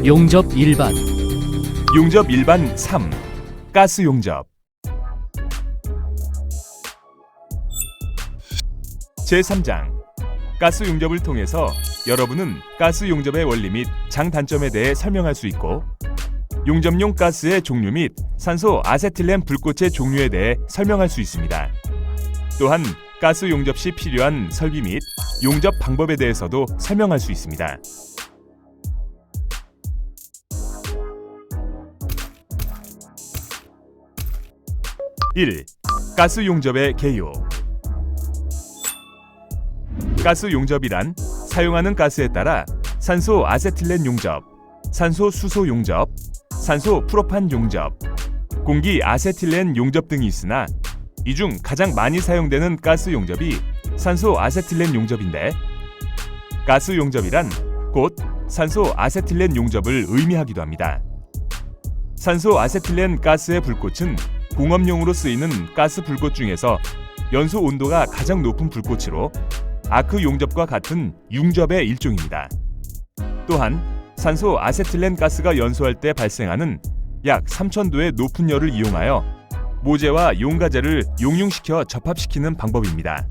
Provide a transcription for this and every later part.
용접 일반. 용접 일반 3. 가스 용접. 제3장. 가스 용접을 통해서 여러분은 가스 용접의 원리 및 장단점에 대해 설명할 수 있고, 용접용 가스의 종류 및 산소 아세틸렌 불꽃의 종류에 대해 설명할 수 있습니다. 또한 가스 용접 시 필요한 설비 및 용접 방법에 대해서도 설명할 수 있습니다. 1. 가스 용접의 개요. 가스 용접이란 사용하는 가스에 따라 산소 아세틸렌 용접, 산소 수소 용접, 산소 프로판 용접, 공기 아세틸렌 용접 등이 있으나 이 중 가장 많이 사용되는 가스 용접이 산소 아세틸렌 용접인데, 가스 용접이란 곧 산소 아세틸렌 용접을 의미하기도 합니다. 산소 아세틸렌 가스의 불꽃은 공업용으로 쓰이는 가스 불꽃 중에서 연소 온도가 가장 높은 불꽃으로 아크 용접과 같은 융접의 일종입니다. 또한 산소 아세틸렌 가스가 연소할 때 발생하는 약 3000도의 높은 열을 이용하여 모재와 용가재를 용융시켜 접합시키는 방법입니다.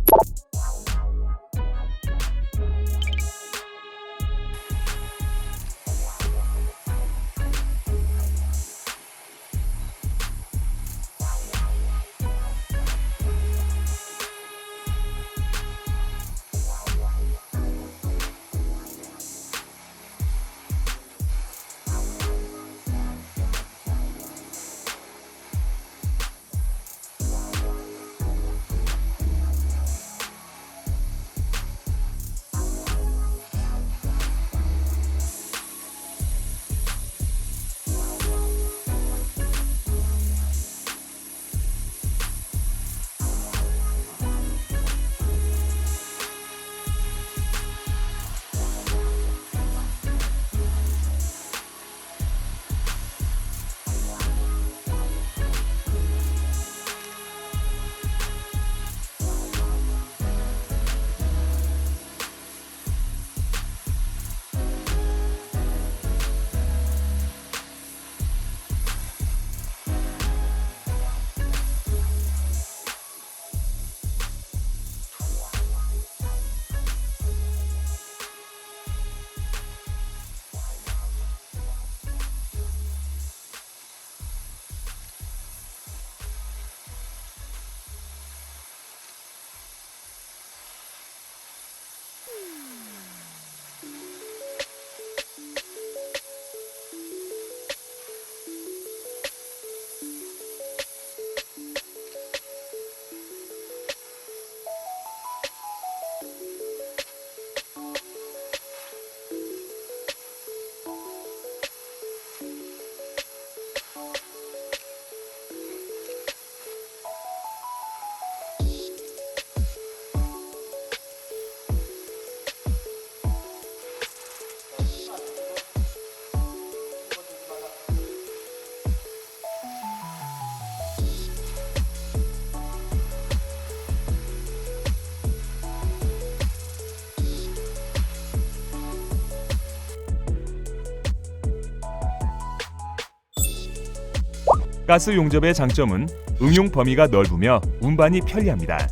가스 용접의 장점은 응용 범위가 넓으며 운반이 편리합니다.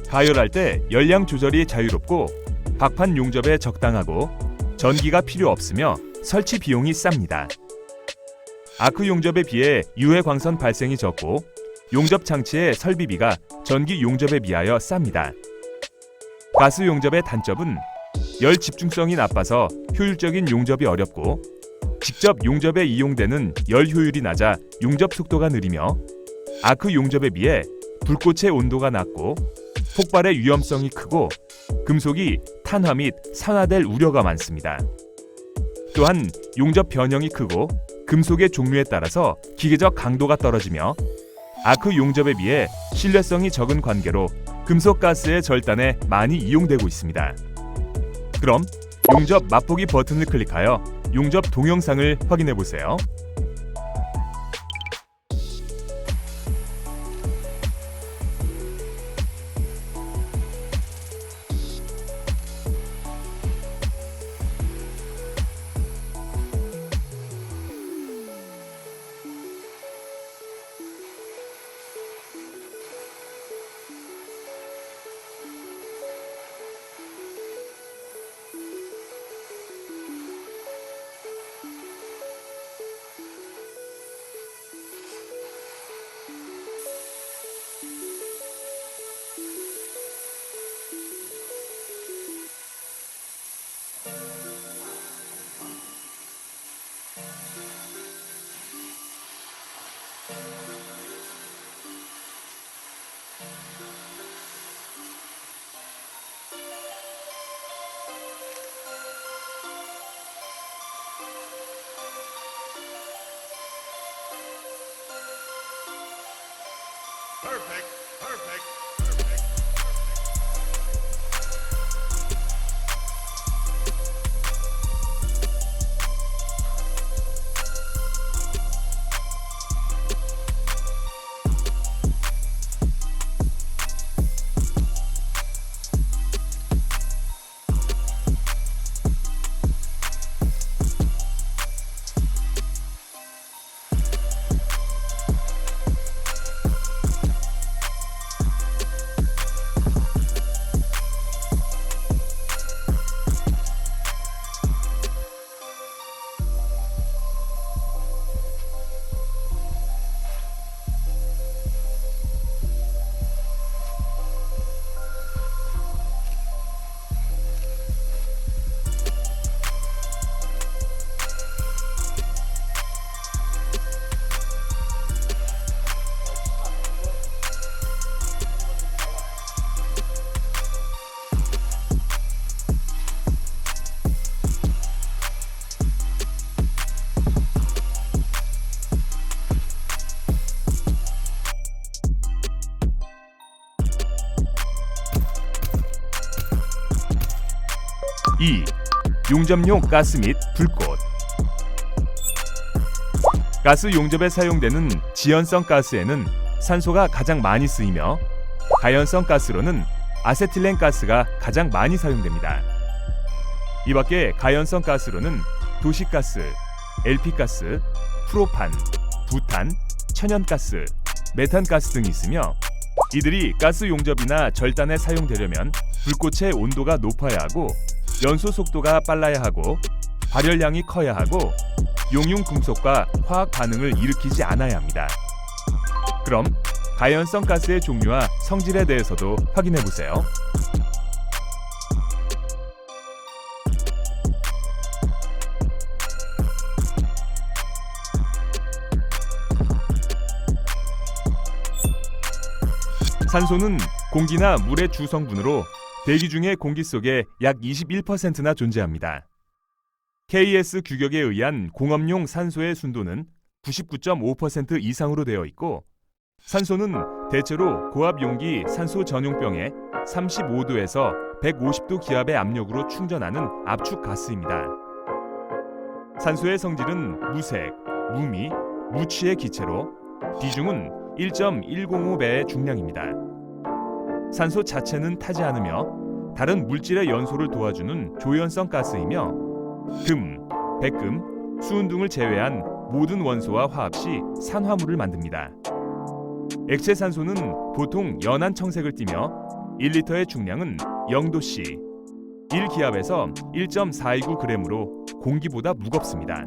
가열할 때 열량 조절이 자유롭고 박판 용접에 적당하고 전기가 필요 없으며 설치 비용이 쌉니다. 아크 용접에 비해 유해 광선 발생이 적고 용접 장치의 설비비가 전기 용접에 비하여 쌉니다. 가스 용접의 단점은 열 집중성이 나빠서 효율적인 용접이 어렵고, 직접 용접에 이용되는 열 효율이 낮아 용접 속도가 느리며, 아크 용접에 비해 불꽃의 온도가 낮고 폭발의 위험성이 크고 금속이 탄화 및 산화될 우려가 많습니다. 또한 용접 변형이 크고 금속의 종류에 따라서 기계적 강도가 떨어지며, 아크 용접에 비해 신뢰성이 적은 관계로 금속 가스의 절단에 많이 이용되고 있습니다. 그럼 용접 맛보기 버튼을 클릭하여 용접 동영상을 확인해 보세요. Perfect. Perfect. 2. 용접용 가스 및 불꽃. 가스 용접에 사용되는 지연성 가스에는 산소가 가장 많이 쓰이며 가연성 가스로는 아세틸렌 가스가 가장 많이 사용됩니다. 이 밖에 가연성 가스로는 도시가스, LP가스, 프로판, 부탄, 천연가스, 메탄가스 등이 있으며 이들이 가스 용접이나 절단에 사용되려면 불꽃의 온도가 높아야 하고 연소 속도가 빨라야 하고 발열량이 커야 하고 용융 금속과 화학 반응을 일으키지 않아야 합니다. 그럼 가연성 가스의 종류와 성질에 대해서도 확인해 보세요. 산소는 공기나 물의 주성분으로 대기 중의 공기 속에 약 21%나 존재합니다. KS 규격에 의한 공업용 산소의 순도는 99.5% 이상으로 되어 있고 산소는 대체로 고압 용기 산소 전용병에 35도에서 150도 기압의 압력으로 충전하는 압축 가스입니다. 산소의 성질은 무색, 무미, 무취의 기체로 비중은 1.105배의 중량입니다. 산소 자체는 타지 않으며 다른 물질의 연소를 도와주는 조연성 가스이며 금, 백금, 수은 등을 제외한 모든 원소와 화합시 산화물을 만듭니다. 액체 산소는 보통 연한 청색을 띠며 1리터의 중량은 0도씨, 1기압에서 1.429g으로 공기보다 무겁습니다.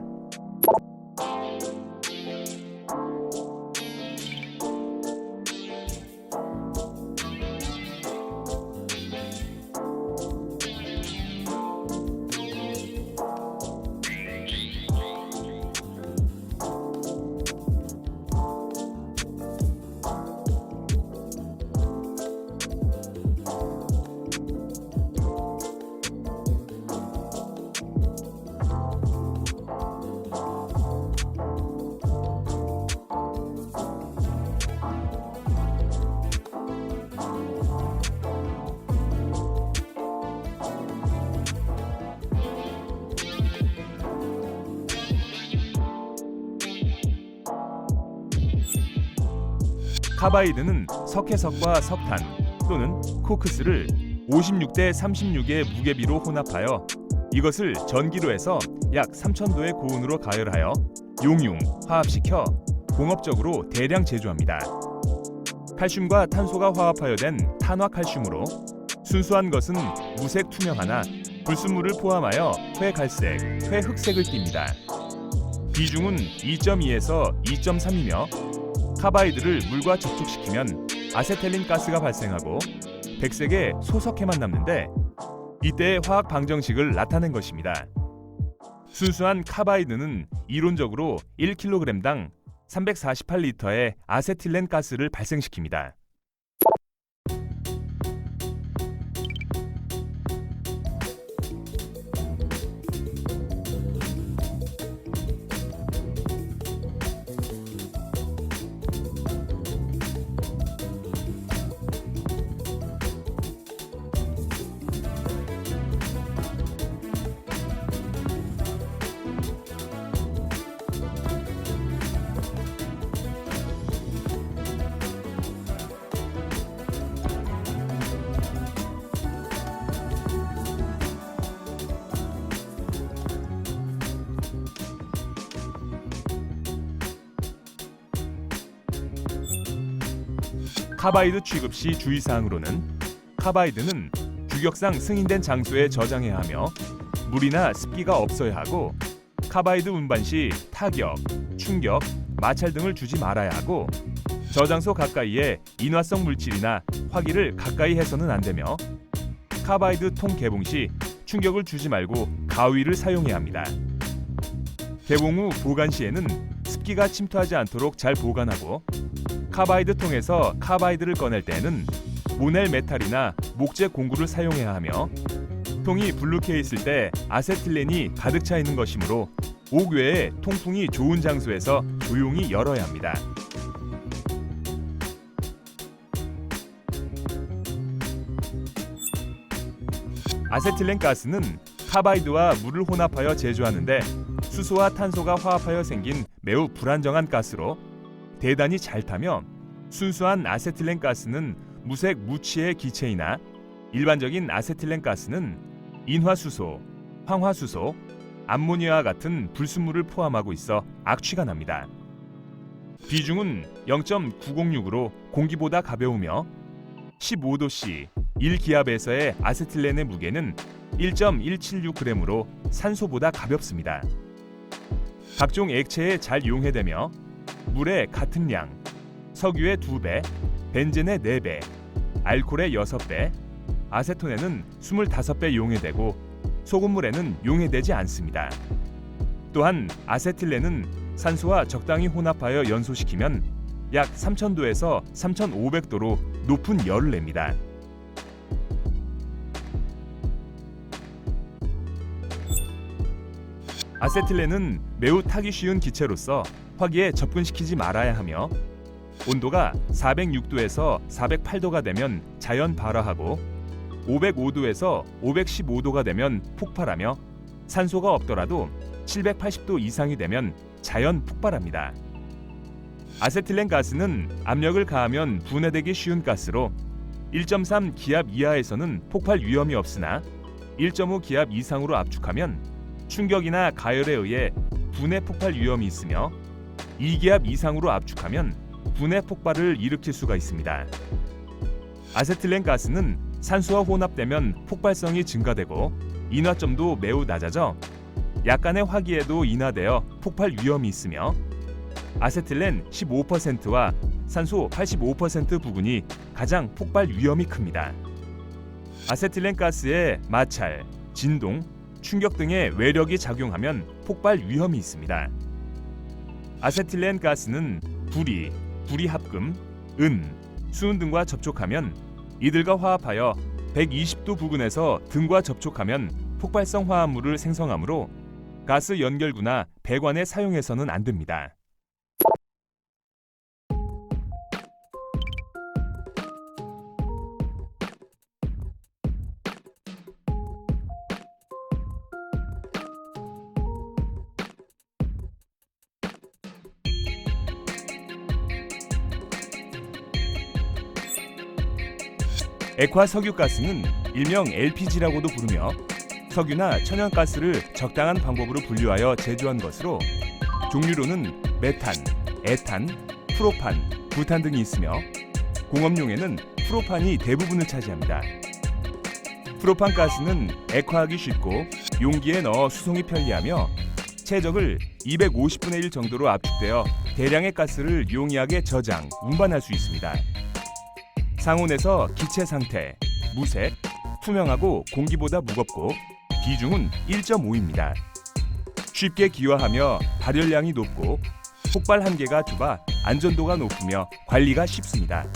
카바이드는 석회석과 석탄 또는 코크스를 56대 36의 무게비로 혼합하여 이것을 전기로 해서 약 3000도의 고온으로 가열하여 용융, 화합시켜 공업적으로 대량 제조합니다. 칼슘과 탄소가 화합하여 된 탄화칼슘으로 순수한 것은 무색 투명하나 불순물을 포함하여 회갈색, 회흑색을 띱니다. 비중은 2.2에서 2.3이며 카바이드를 물과 접촉시키면 아세틸린 가스가 발생하고 백색의 소석해만 남는데 이때의 화학 방정식을 나타낸 것입니다. 순수한 카바이드는 이론적으로 1kg당 348리터의 아세틸렌 가스를 발생시킵니다. 카바이드 취급 시 주의사항으로는 카바이드는 규격상 승인된 장소에 저장해야 하며 물이나 습기가 없어야 하고 카바이드 운반 시 타격, 충격, 마찰 등을 주지 말아야 하고 저장소 가까이에 인화성 물질이나 화기를 가까이 해서는 안 되며 카바이드 통 개봉 시 충격을 주지 말고 가위를 사용해야 합니다. 개봉 후 보관 시에는 습기가 침투하지 않도록 잘 보관하고 카바이드 통에서 카바이드를 꺼낼 때에는 모넬 메탈이나 목재 공구를 사용해야 하며 통이 불룩해 있을 때 아세틸렌이 가득 차 있는 것이므로 옥 외에 통풍이 좋은 장소에서 조용히 열어야 합니다. 아세틸렌 가스는 카바이드와 물을 혼합하여 제조하는데 수소와 탄소가 화합하여 생긴 매우 불안정한 가스로 대단히 잘 타며 순수한 아세틸렌 가스는 무색 무취의 기체이나 일반적인 아세틸렌 가스는 인화수소, 황화수소, 암모니아와 같은 불순물을 포함하고 있어 악취가 납니다. 비중은 0.906으로 공기보다 가벼우며 15도씨 1기압에서의 아세틸렌의 무게는 1.176g으로 산소보다 가볍습니다. 각종 액체에 잘 용해되며 물의 같은 양, 석유의 2배, 벤젠의 4배, 알코올의 6배, 아세톤에는 25배 용해되고 소금물에는 용해되지 않습니다. 또한 아세틸렌은 산소와 적당히 혼합하여 연소시키면 약 3000도에서 3500도로 높은 열을 냅니다. 아세틸렌은 매우 타기 쉬운 기체로서 화기에 접근시키지 말아야 하며 온도가 406도에서 408도가 되면 자연 발화하고 505도에서 515도가 되면 폭발하며 산소가 없더라도 780도 이상이 되면 자연 폭발합니다. 아세틸렌 가스는 압력을 가하면 분해되기 쉬운 가스로 1.3 기압 이하에서는 폭발 위험이 없으나 1.5 기압 이상으로 압축하면 충격이나 가열에 의해 분해 폭발 위험이 있으며 2기압 이상으로 압축하면 분해 폭발을 일으킬 수가 있습니다. 아세틸렌 가스는 산소와 혼합되면 폭발성이 증가되고 인화점도 매우 낮아져 약간의 화기에도 인화되어 폭발 위험이 있으며 아세틸렌 15%와 산소 85% 부분이 가장 폭발 위험이 큽니다. 아세틸렌 가스에 마찰, 진동, 충격 등의 외력이 작용하면 폭발 위험이 있습니다. 아세틸렌 가스는 구리, 구리합금, 은, 수은 등과 접촉하면 이들과 화합하여 120도 부근에서 등과 접촉하면 폭발성 화합물을 생성하므로 가스 연결구나 배관에 사용해서는 안 됩니다. 액화 석유가스는 일명 LPG라고도 부르며 석유나 천연가스를 적당한 방법으로 분류하여 제조한 것으로 종류로는 메탄, 에탄, 프로판, 부탄 등이 있으며 공업용에는 프로판이 대부분을 차지합니다. 프로판 가스는 액화하기 쉽고 용기에 넣어 수송이 편리하며 최적을 250분의 1 정도로 압축되어 대량의 가스를 용이하게 저장, 운반할 수 있습니다. 상온에서 기체 상태, 무색, 투명하고 공기보다 무겁고 비중은 1.5입니다. 쉽게 기화하며 발열량이 높고 폭발 한계가 좁아 안전도가 높으며 관리가 쉽습니다.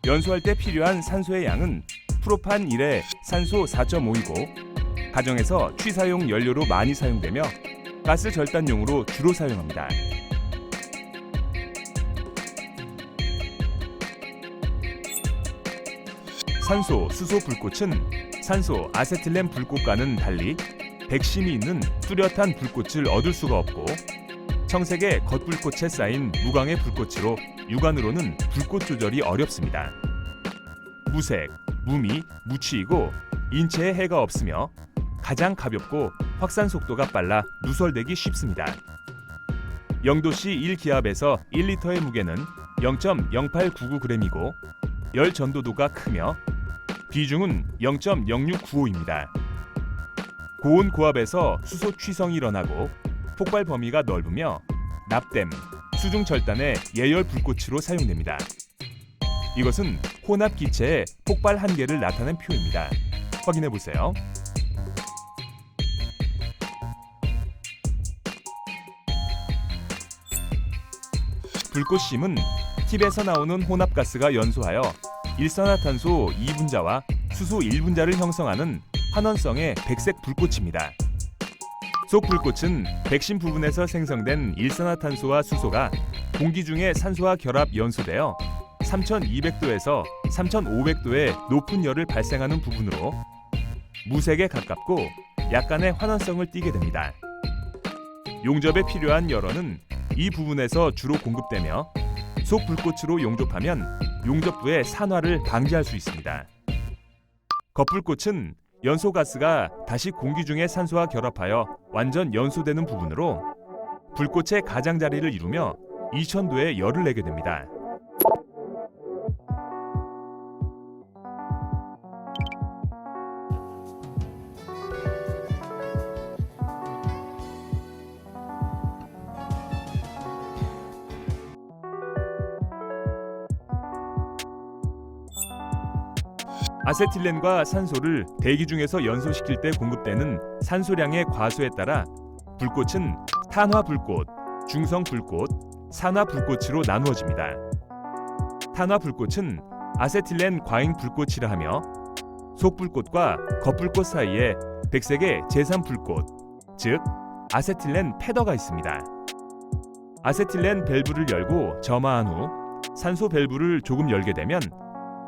연소할 때 필요한 산소의 양은 프로판 1에 산소 4.5이고 가정에서 취사용 연료로 많이 사용되며 가스 절단용으로 주로 사용합니다. 산소, 수소 불꽃은 산소, 아세틸렌 불꽃과는 달리 백심이 있는 뚜렷한 불꽃을 얻을 수가 없고 청색의 겉불꽃에 쌓인 무광의 불꽃으로 육안으로는 불꽃 조절이 어렵습니다. 무색, 무미, 무취이고 인체에 해가 없으며 가장 가볍고 확산 속도가 빨라 누설되기 쉽습니다. 0도씨 1기압에서 1리터의 무게는 0.0899g이고 열 전도도가 크며 비중은 0.0695입니다. 고온 고압에서 수소 취성이 일어나고 폭발 범위가 넓으며 납땜, 수중 절단의 예열 불꽃으로 사용됩니다. 이것은 혼합 기체의 폭발 한계를 나타낸 표입니다. 확인해 보세요. 불꽃심은 팁에서 나오는 혼합가스가 연소하여 일산화탄소 2분자와 수소 1분자를 형성하는 환원성의 백색 불꽃입니다. 속 불꽃은 백신 부분에서 생성된 일산화탄소와 수소가 공기 중에 산소와 결합 연소되어 3200도에서 3500도의 높은 열을 발생하는 부분으로 무색에 가깝고 약간의 환원성을 띠게 됩니다. 용접에 필요한 열원은 이 부분에서 주로 공급되며 속 불꽃으로 용접하면 용접부의 산화를 방지할 수 있습니다. 겉불꽃은 연소가스가 다시 공기 중에 산소와 결합하여 완전 연소되는 부분으로 불꽃의 가장자리를 이루며 2000도의 열을 내게 됩니다. 아세틸렌과 산소를 대기 중에서 연소시킬 때 공급되는 산소량의 과수에 따라 불꽃은 탄화불꽃, 중성불꽃, 산화불꽃으로 나누어집니다. 탄화불꽃은 아세틸렌 과잉불꽃이라 하며 속불꽃과 겉불꽃 사이에 백색의 제3불꽃, 즉 아세틸렌 패더가 있습니다. 아세틸렌 밸브를 열고 점화한 후 산소 밸브를 조금 열게 되면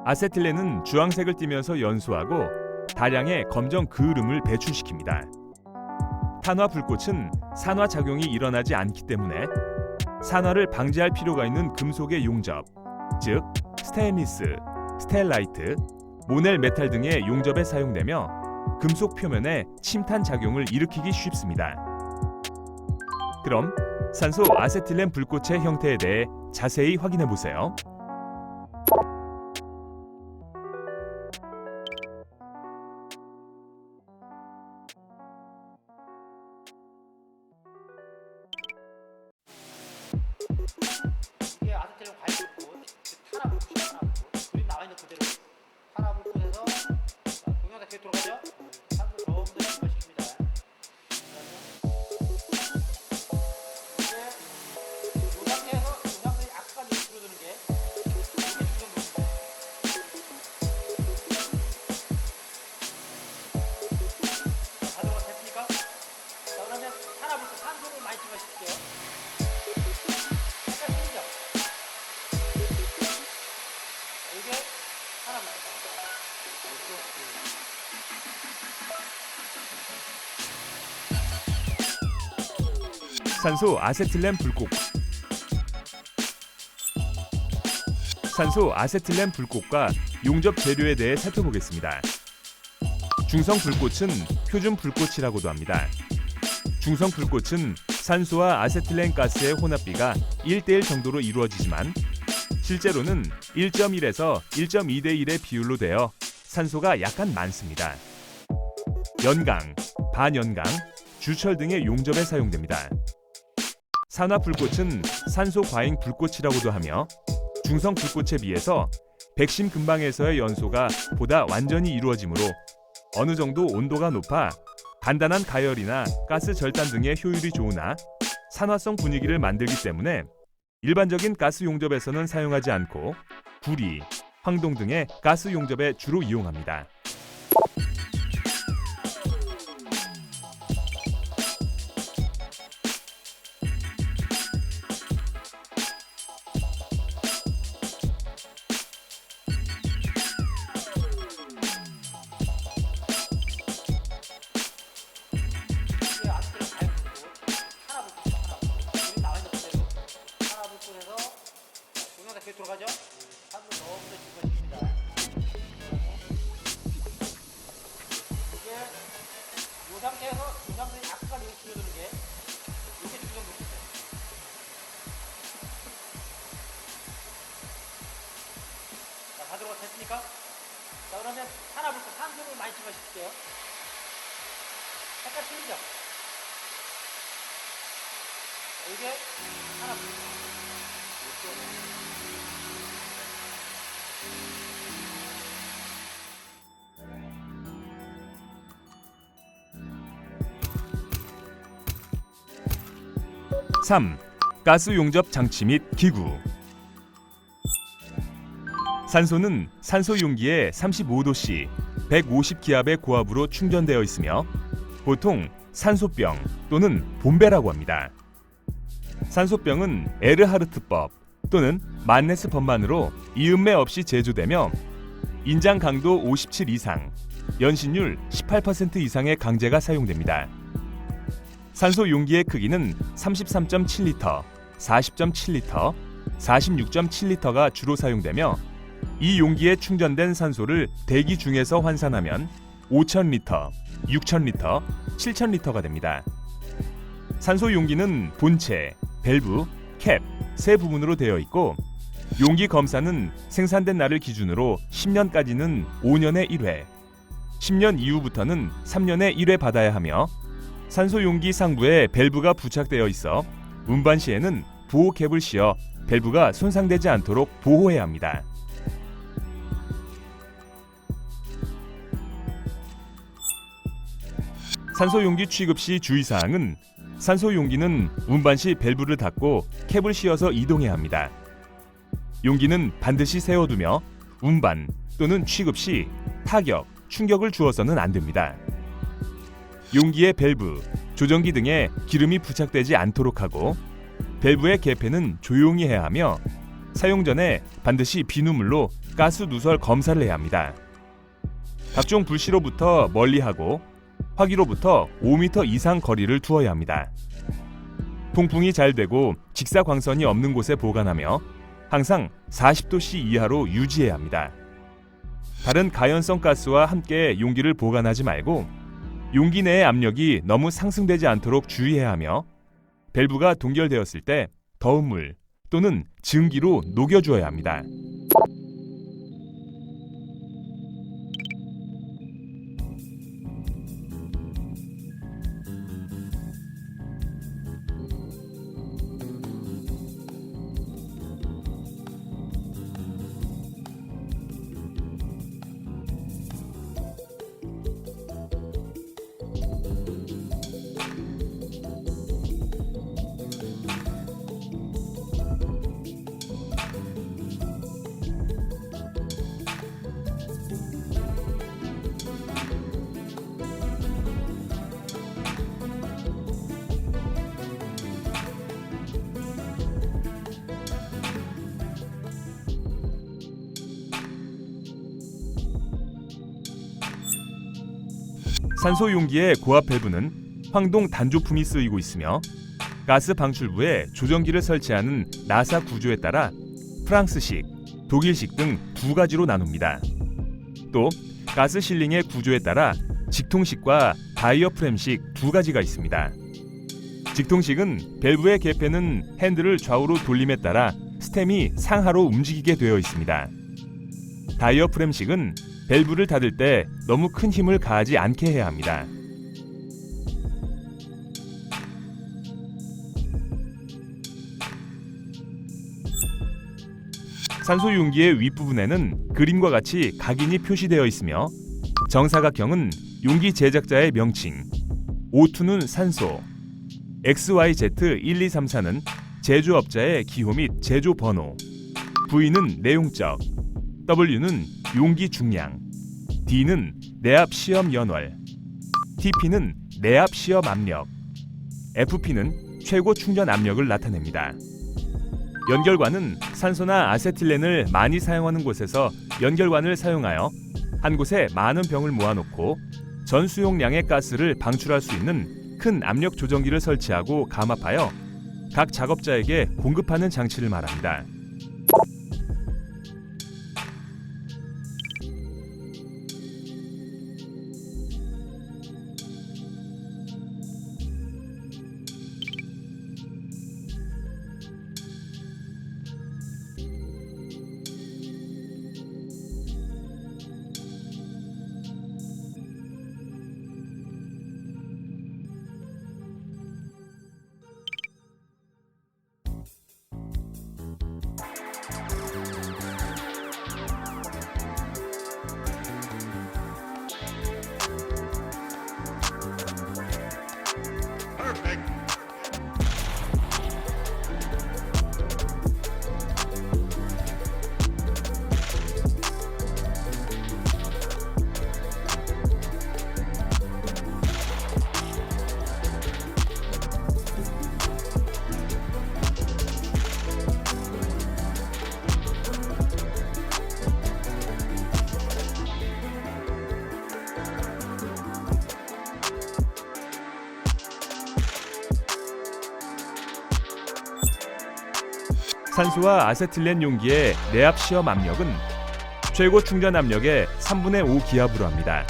아세틸렌은 주황색을 띠면서 연소하고 다량의 검정 그을음을 배출시킵니다. 탄화불꽃은 산화작용이 일어나지 않기 때문에 산화를 방지할 필요가 있는 금속의 용접, 즉 스테인리스, 스텔라이트, 모넬 메탈 등의 용접에 사용되며 금속 표면에 침탄 작용을 일으키기 쉽습니다. 그럼 산소 아세틸렌 불꽃의 형태에 대해 자세히 확인해 보세요. 이게 아세틸렌 과잉불꽃, 탄화불꽃, 우리 나와 있는 그대로 탄화불꽃에서 동영상 계속 돌아가죠. 산소 조금 더 증가시킵니다. 이제 이 상태에서 동영상이 약간 줄어드는 게 이게 중요합니다. 자동으로 됐습니까? 자, 그러면 탄화불꽃, 산소를 많이 증가시킬게요. 이게 하나만 산소 아세틸렌 불꽃. 산소 아세틸렌 불꽃과 용접 재료에 대해 살펴보겠습니다. 중성 불꽃은 표준 불꽃이라고도 합니다. 중성 불꽃은 산소와 아세틸렌 가스의 혼합비가 1대1 정도로 이루어지지만 실제로는 1.1에서 1.2대 1의 비율로 되어 산소가 약간 많습니다. 연강, 반연강, 주철 등의 용접에 사용됩니다. 산화불꽃은 산소 과잉 불꽃이라고도 하며 중성 불꽃에 비해서 백신 근방에서의 연소가 보다 완전히 이루어지므로 어느 정도 온도가 높아 간단한 가열이나 가스 절단 등의 효율이 좋으나 산화성 분위기를 만들기 때문에 일반적인 가스 용접에서는 사용하지 않고 구리, 황동 등의 가스 용접에 주로 이용합니다. 이게 아세틸렌 과잉불꽃, 탄화불꽃, 우리 나와 있는 그대로 탄화불꽃에서 동영상 계속 돌아가죠. 산소 조금 더 증가시킵니다. 이게 이 상태에서 중상선이 약간 이렇게 줄어드는 게 이게 중성불꽃이에요. 됐습니까? 자, 그러면 탄화물질 산소를 많이 추가시킬게요. 색깔 틀리죠? 자, 이게 탄화물질. (3) 가스 용접 장치 및 기구. 산소는 산소 용기에 35도씨 150기압의 고압으로 충전되어 있으며 보통 산소병 또는 봄배라고 합니다. 산소병은 에르하르트법 또는 만네스 법만으로 이음매 없이 제조되며 인장 강도 57 이상, 연신율 18% 이상의 강제가 사용됩니다. 산소 용기의 크기는 33.7리터, 40.7리터, 46.7리터가 주로 사용되며 이 용기에 충전된 산소를 대기 중에서 환산하면 5,000리터, 6,000리터, 7,000리터가 됩니다. 산소 용기는 본체, 밸브, 캡 세 부분으로 되어 있고 용기 검사는 생산된 날을 기준으로 10년까지는 5년에 1회, 10년 이후부터는 3년에 1회 받아야 하며 산소 용기 상부에 밸브가 부착되어 있어 운반 시에는 보호 캡을 씌워 밸브가 손상되지 않도록 보호해야 합니다. 산소 용기 취급 시 주의사항은 산소 용기는 운반 시 밸브를 닫고 캡을 씌워서 이동해야 합니다. 용기는 반드시 세워두며 운반 또는 취급 시 타격, 충격을 주어서는 안 됩니다. 용기의 밸브, 조정기 등에 기름이 부착되지 않도록 하고 밸브의 개폐는 조용히 해야 하며 사용 전에 반드시 비누물로 가스 누설 검사를 해야 합니다. 각종 불씨로부터 멀리하고 화기로부터 5m 이상 거리를 두어야 합니다. 통풍이 잘 되고 직사광선이 없는 곳에 보관하며 항상 40도씨 이하로 유지해야 합니다. 다른 가연성 가스와 함께 용기를 보관하지 말고 용기 내의 압력이 너무 상승되지 않도록 주의해야 하며 밸브가 동결되었을 때 더운 물 또는 증기로 녹여주어야 합니다. 산소 용기의 고압 밸브는 황동 단조품이 쓰이고 있으며 가스 방출부에 조정기를 설치하는 나사 구조에 따라 프랑스식, 독일식 등 두 가지로 나눕니다. 또 가스 실링의 구조에 따라 직통식과 다이어프램식 두 가지가 있습니다. 직통식은 밸브의 개폐는 핸들을 좌우로 돌림에 따라 스템이 상하로 움직이게 되어 있습니다. 다이어프램식은 밸브를 닫을 때 너무 큰 힘을 가하지 않게 해야 합니다. 산소 용기의 윗부분에는 그림과 같이 각인이 표시되어 있으며 정사각형은 용기 제작자의 명칭, O2는 산소, XYZ1234는 제조업자의 기호 및 제조 번호, V는 내용적, W는 용기 중량, D는 내압 시험 연월, TP는 내압 시험 압력, FP는 최고 충전 압력을 나타냅니다. 연결관은 산소나 아세틸렌을 많이 사용하는 곳에서 연결관을 사용하여 한 곳에 많은 병을 모아놓고 전 수용량의 가스를 방출할 수 있는 큰 압력 조정기를 설치하고 감압하여 각 작업자에게 공급하는 장치를 말합니다. 산소와 아세틸렌 용기의 내압 시험 압력은 최고 충전 압력의 3분의 5 기압으로 합니다.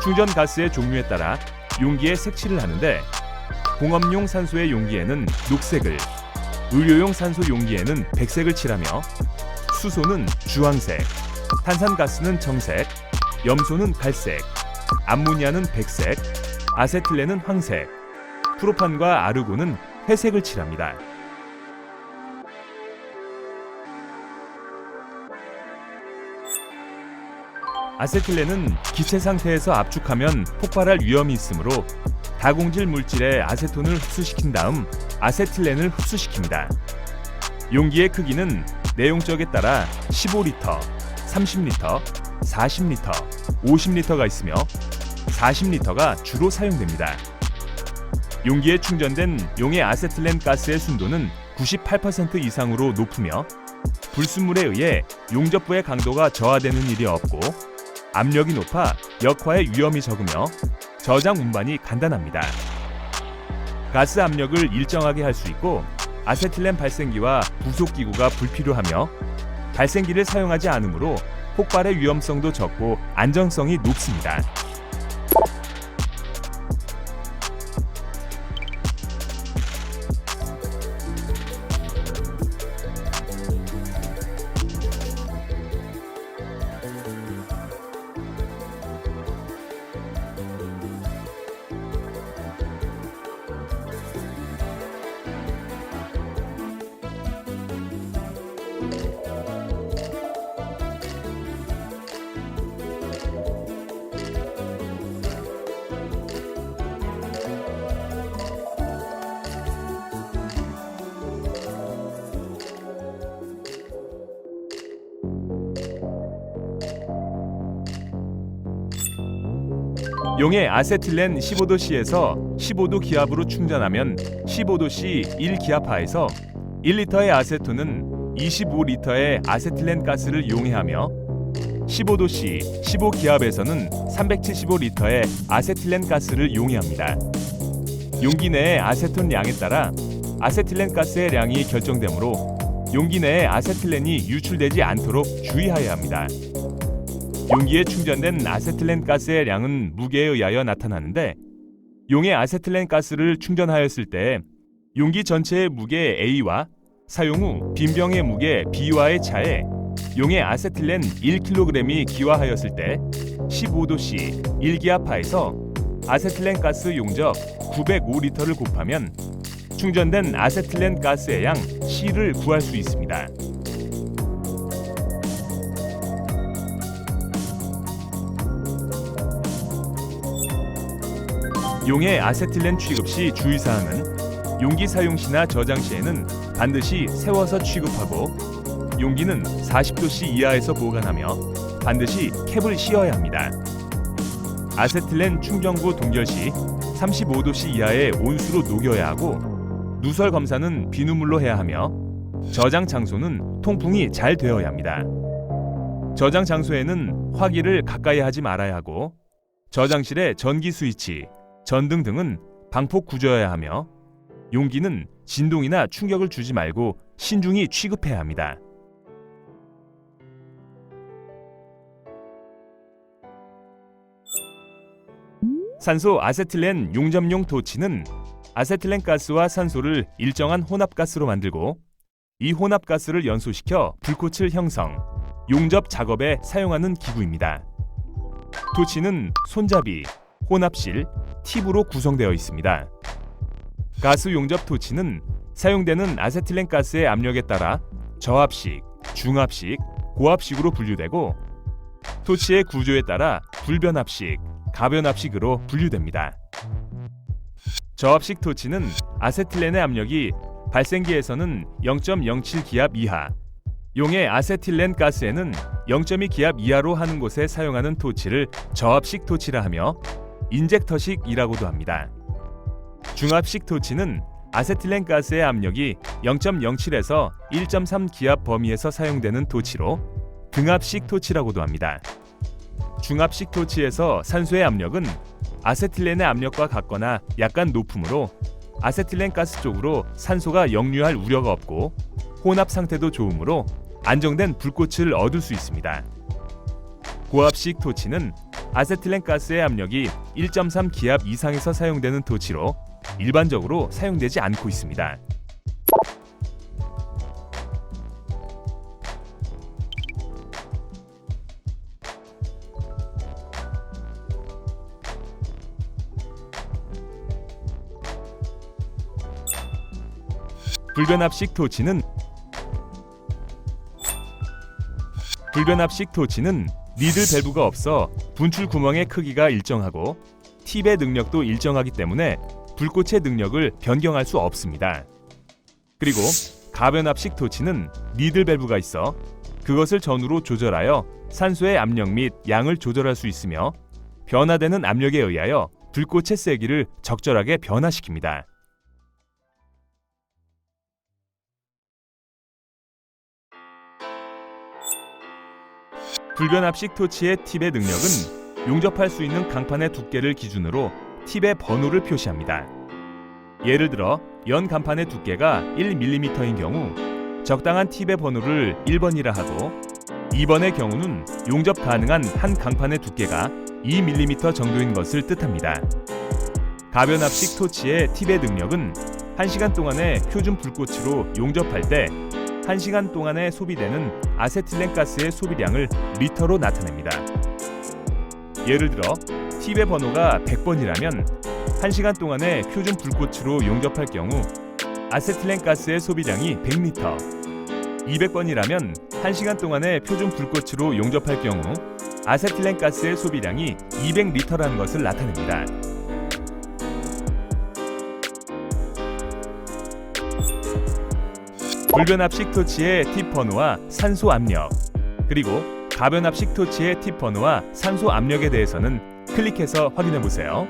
충전 가스의 종류에 따라 용기에 색칠을 하는데 공업용 산소의 용기에는 녹색을, 의료용 산소 용기에는 백색을 칠하며 수소는 주황색, 탄산가스는 정색, 염소는 갈색, 암모니아는 백색, 아세틸렌은 황색, 프로판과 아르곤은 회색을 칠합니다. 아세틸렌은 기체 상태에서 압축하면 폭발할 위험이 있으므로 다공질 물질의 아세톤을 흡수시킨 다음 아세틸렌을 흡수시킵니다. 용기의 크기는 내용적에 따라 15리터, 30리터, 40리터, 50리터가 있으며 40리터가 주로 사용됩니다. 용기에 충전된 용의 아세틸렌 가스의 순도는 98% 이상으로 높으며 불순물에 의해 용접부의 강도가 저하되는 일이 없고 압력이 높아 역화의 위험이 적으며 저장 운반이 간단합니다. 가스 압력을 일정하게 할 수 있고 아세틸렌 발생기와 부속기구가 불필요하며 발생기를 사용하지 않으므로 폭발의 위험성도 적고 안전성이 높습니다. 용의 아세틸렌 15도씨에서 15도 기압으로 충전하면 15도씨 1기압하에서 1리터의 아세톤은 25리터의 아세틸렌 가스를 용해하며 15도씨 15기압에서는 375리터의 아세틸렌 가스를 용해합니다. 용기 내의 아세톤 양에 따라 아세틸렌 가스의 양이 결정되므로 용기 내에 아세틸렌이 유출되지 않도록 주의하여야 합니다. 용기에 충전된 아세틸렌 가스의 양은 무게에 의하여 나타나는데 용의 아세틸렌 가스를 충전하였을 때 용기 전체의 무게 A와 사용 후 빈병의 무게 B와의 차에 용의 아세틸렌 1kg이 기화하였을 때 15도씨 1기압하에서 아세틸렌 가스 용적 905리터를 곱하면 충전된 아세틸렌 가스의 양 C를 구할 수 있습니다. 용의 아세틸렌 취급 시 주의사항은 용기 사용 시나 저장 시에는 반드시 세워서 취급하고 용기는 40도씨 이하에서 보관하며 반드시 캡을 씌워야 합니다. 아세틸렌 충전구 동결 시 35도씨 이하의 온수로 녹여야 하고 누설 검사는 비누물로 해야 하며 저장 장소는 통풍이 잘 되어야 합니다. 저장 장소에는 화기를 가까이 하지 말아야 하고 저장실의 전기 스위치, 전등 등은 방폭 구조여야 하며 용기는 진동이나 충격을 주지 말고 신중히 취급해야 합니다. 산소 아세틸렌 용접용 토치는 아세틸렌 가스와 산소를 일정한 혼합가스로 만들고 이 혼합가스를 연소시켜 불꽃을 형성, 용접 작업에 사용하는 기구입니다. 토치는 손잡이, 혼합실, 팁으로 구성되어 있습니다. 가스 용접 토치는 사용되는 아세틸렌 가스의 압력에 따라 저압식, 중압식, 고압식으로 분류되고 토치의 구조에 따라 불변압식, 가변압식으로 분류됩니다. 저압식 토치는 아세틸렌의 압력이 발생기에서는 0.07 기압 이하, 용의 아세틸렌 가스에는 0.2 기압 이하로 하는 곳에 사용하는 토치를 저압식 토치라 하며 인젝터식이라고도 합니다. 중압식 토치는 아세틸렌 가스의 압력이 0.07에서 1.3 기압 범위에서 사용되는 토치로 등압식 토치라고도 합니다. 중압식 토치에서 산소의 압력은 아세틸렌의 압력과 같거나 약간 높으므로 아세틸렌 가스 쪽으로 산소가 역류할 우려가 없고 혼합 상태도 좋으므로 안정된 불꽃을 얻을 수 있습니다. 고압식 토치는 아세틸렌 가스의 압력이 1.3 기압 이상에서 사용되는 토치로 일반적으로 사용되지 않고 있습니다. 불변압식 토치는 니들 밸브가 없어 분출 구멍의 크기가 일정하고 팁의 능력도 일정하기 때문에 불꽃의 능력을 변경할 수 없습니다. 그리고 가변압식 토치는 니들 밸브가 있어 그것을 전후로 조절하여 산소의 압력 및 양을 조절할 수 있으며 변화되는 압력에 의하여 불꽃의 세기를 적절하게 변화시킵니다. 불변압식 토치의 팁의 능력은 용접할 수 있는 강판의 두께를 기준으로 팁의 번호를 표시합니다. 예를 들어 연 간판의 두께가 1mm인 경우 적당한 팁의 번호를 1번이라 하고 2번의 경우는 용접 가능한 한 강판의 두께가 2mm 정도인 것을 뜻합니다. 가변압식 토치의 팁의 능력은 1시간 동안의 표준 불꽃으로 용접할 때 1시간 동안에 소비되는 아세틸렌 가스의 소비량을 리터로 나타냅니다. 예를 들어 팁의 번호가 100번이라면 1시간 동안에 표준 불꽃으로 용접할 경우 아세틸렌 가스의 소비량이 100리터, 200번이라면 1시간 동안에 표준 불꽃으로 용접할 경우 아세틸렌 가스의 소비량이 200리터라는 것을 나타냅니다. 불변압식 토치의 팁 번호와 산소 압력, 그리고 가변압식 토치의 팁 번호와 산소 압력에 대해서는 클릭해서 확인해 보세요.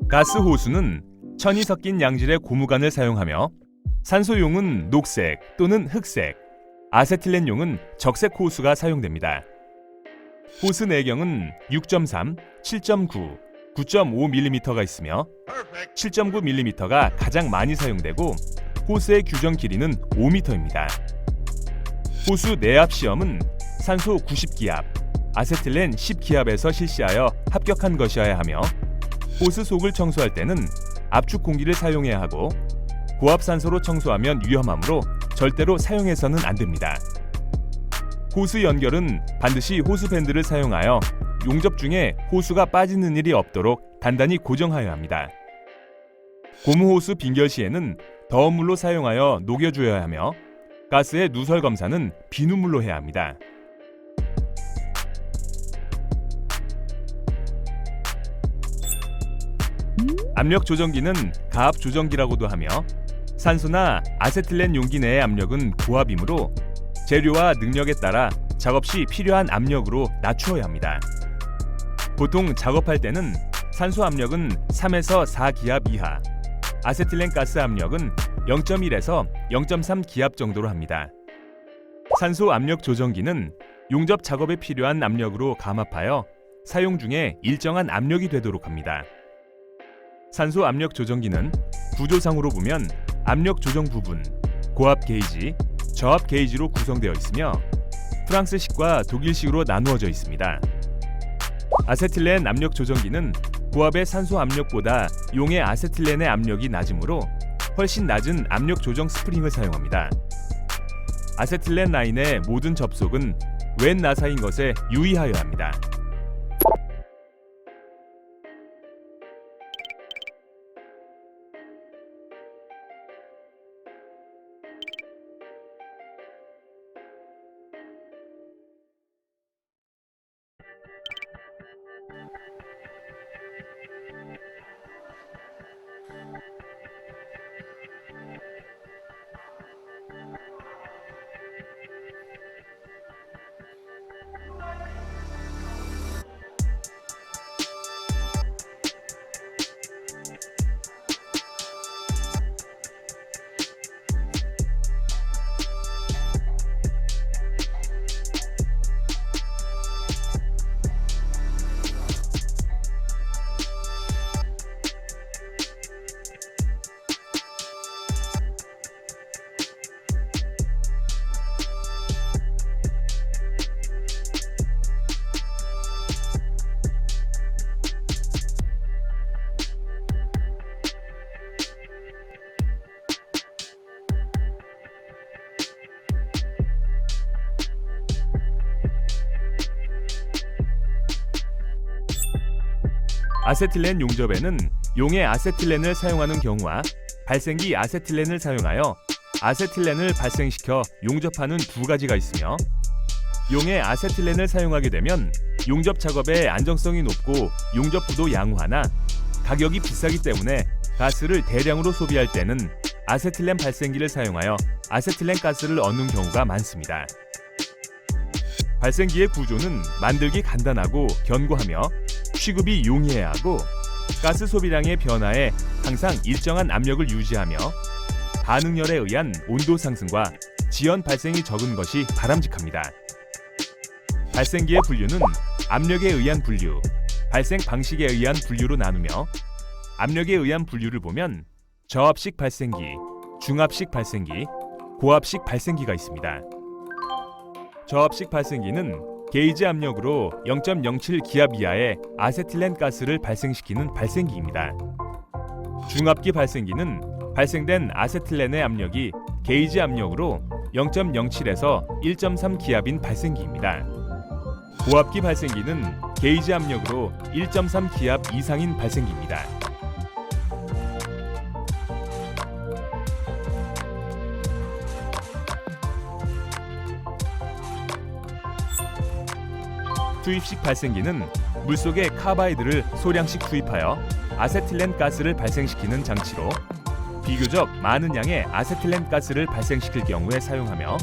가스 호수는 천이 섞인 양질의 고무관을 사용하며 산소용은 녹색 또는 흑색, 아세틸렌용은 적색 호수가 사용됩니다. 호스 내경은 6.3, 7.9, 9.5mm가 있으며 7.9mm가 가장 많이 사용되고 호스의 규정 길이는 5m입니다. 호수 내압 시험은 산소 90기압, 아세틸렌 10기압에서 실시하여 합격한 것이어야 하며 호스 속을 청소할 때는 압축 공기를 사용해야 하고 고압산소로 청소하면 위험하므로 절대로 사용해서는 안 됩니다. 호스 연결은 반드시 호스 밴드를 사용하여 용접 중에 호수가 빠지는 일이 없도록 단단히 고정하여야 합니다. 고무호수 빈결 시에는 더운 물로 사용하여 녹여줘야 하며 가스의 누설 검사는 비눗물로 해야 합니다. 압력 조정기는 가압 조정기라고도 하며 산소나 아세틸렌 용기 내의 압력은 고압이므로 재료와 능력에 따라 작업 시 필요한 압력으로 낮추어야 합니다. 보통 작업할 때는 산소 압력은 3에서 4기압 이하, 아세틸렌 가스 압력은 0.1에서 0.3 기압 정도로 합니다. 산소 압력 조정기는 용접 작업에 필요한 압력으로 감압하여 사용 중에 일정한 압력이 되도록 합니다. 산소 압력 조정기는 구조상으로 보면 압력 조정 부분, 고압 게이지, 저압 게이지로 구성되어 있으며 프랑스식과 독일식으로 나누어져 있습니다. 아세틸렌 압력 조정기는 고압의 산소 압력보다 용의 아세틸렌의 압력이 낮으므로 훨씬 낮은 압력 조정 스프링을 사용합니다. 아세틸렌 라인의 모든 접속은 웬 나사인 것에 유의하여야 합니다. 아세틸렌 용접에는 용의 아세틸렌을 사용하는 경우와 발생기 아세틸렌을 사용하여 아세틸렌을 발생시켜 용접하는 두 가지가 있으며, 용의 아세틸렌을 사용하게 되면 용접 작업의 안정성이 높고 용접부도 양호하나 가격이 비싸기 때문에 가스를 대량으로 소비할 때는 아세틸렌 발생기를 사용하여 아세틸렌 가스를 얻는 경우가 많습니다. 발생기의 구조는 만들기 간단하고 견고하며 취급이 용이해야 하고, 가스 소비량의 변화에 항상 일정한 압력을 유지하며 반응열에 의한 온도 상승과 지연 발생이 적은 것이 바람직합니다. 발생기의 분류는 압력에 의한 분류, 발생 방식에 의한 분류로 나누며, 압력에 의한 분류를 보면 저압식 발생기, 중압식 발생기, 고압식 발생기가 있습니다. 저압식 발생기는 게이지 압력으로 0.07 기압 이하의 아세틸렌 가스를 발생시키는 발생기입니다. 중압기 발생기는 발생된 아세틸렌의 압력이 게이지 압력으로 0.07에서 1.3 기압인 발생기입니다. 고압기 발생기는 게이지 압력으로 1.3 기압 이상인 발생기입니다. 투입식 발생기는 물속에 카바이드를 소량씩 투입하여 아세틸렌 가스를 발생시키는 장치로 비교적 많은 양의 아세틸렌 가스를 발생시킬 경우에 사용하며,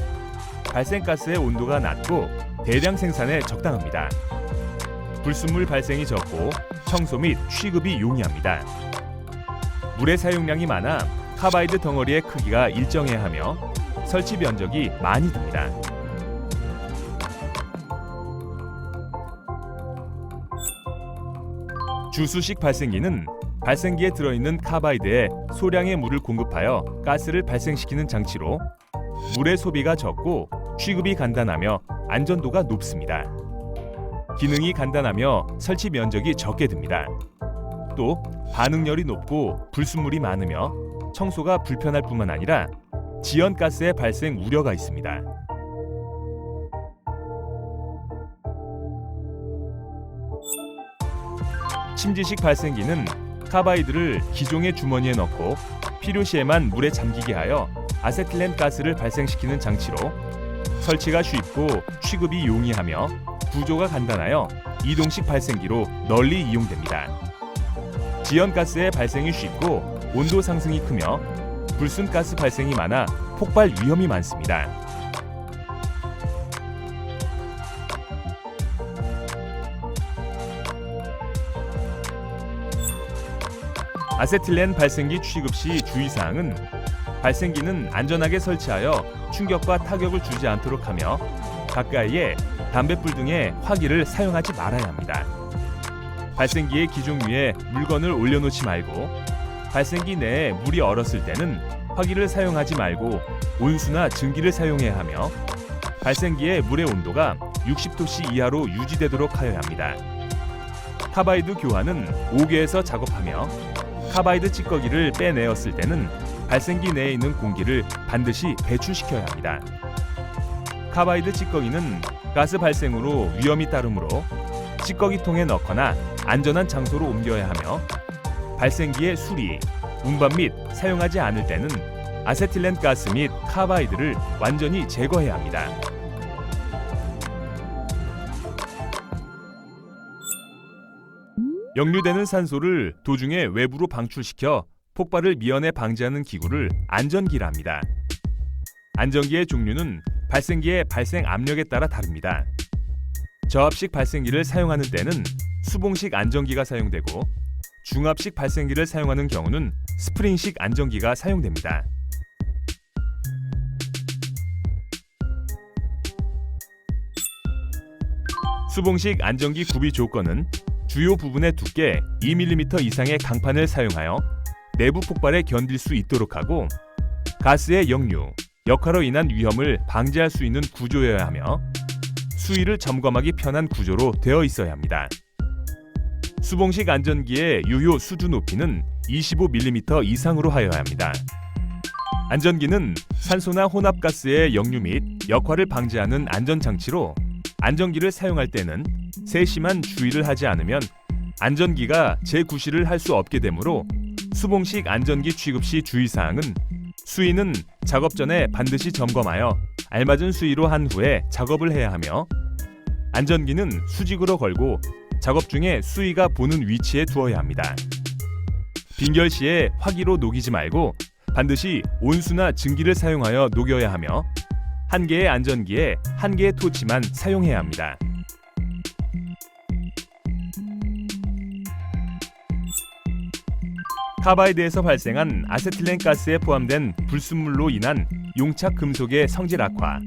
발생가스의 온도가 낮고 대량 생산에 적당합니다. 불순물 발생이 적고 청소 및 취급이 용이합니다. 물의 사용량이 많아 카바이드 덩어리의 크기가 일정해야 하며 설치 면적이 많이 듭니다. 주수식 발생기는 발생기에 들어있는 카바이드에 소량의 물을 공급하여 가스를 발생시키는 장치로 물의 소비가 적고 취급이 간단하며 안전도가 높습니다. 기능이 간단하며 설치 면적이 적게 듭니다. 또 반응열이 높고 불순물이 많으며 청소가 불편할 뿐만 아니라 지연가스의 발생 우려가 있습니다. 침지식 발생기는 카바이드를 기종의 주머니에 넣고 필요시에만 물에 잠기게 하여 아세틸렌 가스를 발생시키는 장치로 설치가 쉽고 취급이 용이하며 구조가 간단하여 이동식 발생기로 널리 이용됩니다. 지연가스의 발생이 쉽고 온도 상승이 크며 불순가스 발생이 많아 폭발 위험이 많습니다. 아세틸렌 발생기 취급 시 주의사항은, 발생기는 안전하게 설치하여 충격과 타격을 주지 않도록 하며 가까이에 담뱃불 등의 화기를 사용하지 말아야 합니다. 발생기의 기종 위에 물건을 올려놓지 말고, 발생기 내에 물이 얼었을 때는 화기를 사용하지 말고 온수나 증기를 사용해야 하며, 발생기의 물의 온도가 60도씨 이하로 유지되도록 하여야 합니다. 카바이드 교환은 5개에서 작업하며, 카바이드 찌꺼기를 빼내었을 때는 발생기 내에 있는 공기를 반드시 배출시켜야 합니다. 카바이드 찌꺼기는 가스 발생으로 위험이 따르므로 찌꺼기통에 넣거나 안전한 장소로 옮겨야 하며, 발생기의 수리, 운반 및 사용하지 않을 때는 아세틸렌 가스 및 카바이드를 완전히 제거해야 합니다. 역류되는 산소를 도중에 외부로 방출시켜 폭발을 미연에 방지하는 기구를 안전기라 합니다. 안전기의 종류는 발생기의 발생 압력에 따라 다릅니다. 저압식 발생기를 사용하는 때는 수봉식 안전기가 사용되고, 중압식 발생기를 사용하는 경우는 스프링식 안전기가 사용됩니다. 수봉식 안전기 구비 조건은 주요 부분의 두께 2mm 이상의 강판을 사용하여 내부 폭발에 견딜 수 있도록 하고, 가스의 역류, 역화로 인한 위험을 방지할 수 있는 구조여야 하며, 수위를 점검하기 편한 구조로 되어 있어야 합니다. 수봉식 안전기의 유효 수주 높이는 25mm 이상으로 하여야 합니다. 안전기는 산소나 혼합가스의 역류 및 역화를 방지하는 안전장치로, 안전기를 사용할 때는 세심한 주의를 하지 않으면 안전기가 재구시를 할 수 없게 되므로 수봉식 안전기 취급 시 주의사항은 수위는 작업 전에 반드시 점검하여 알맞은 수위로 한 후에 작업을 해야 하며 안전기는 수직으로 걸고 작업 중에 수위가 보는 위치에 두어야 합니다. 빈결 시에 화기로 녹이지 말고 반드시 온수나 증기를 사용하여 녹여야 하며 한 개의 안전기에 한 개의 토치만 사용해야 합니다. 카바이드에서 발생한 아세틸렌 가스에 포함된 불순물로 인한 용착 금속의 성질 악화,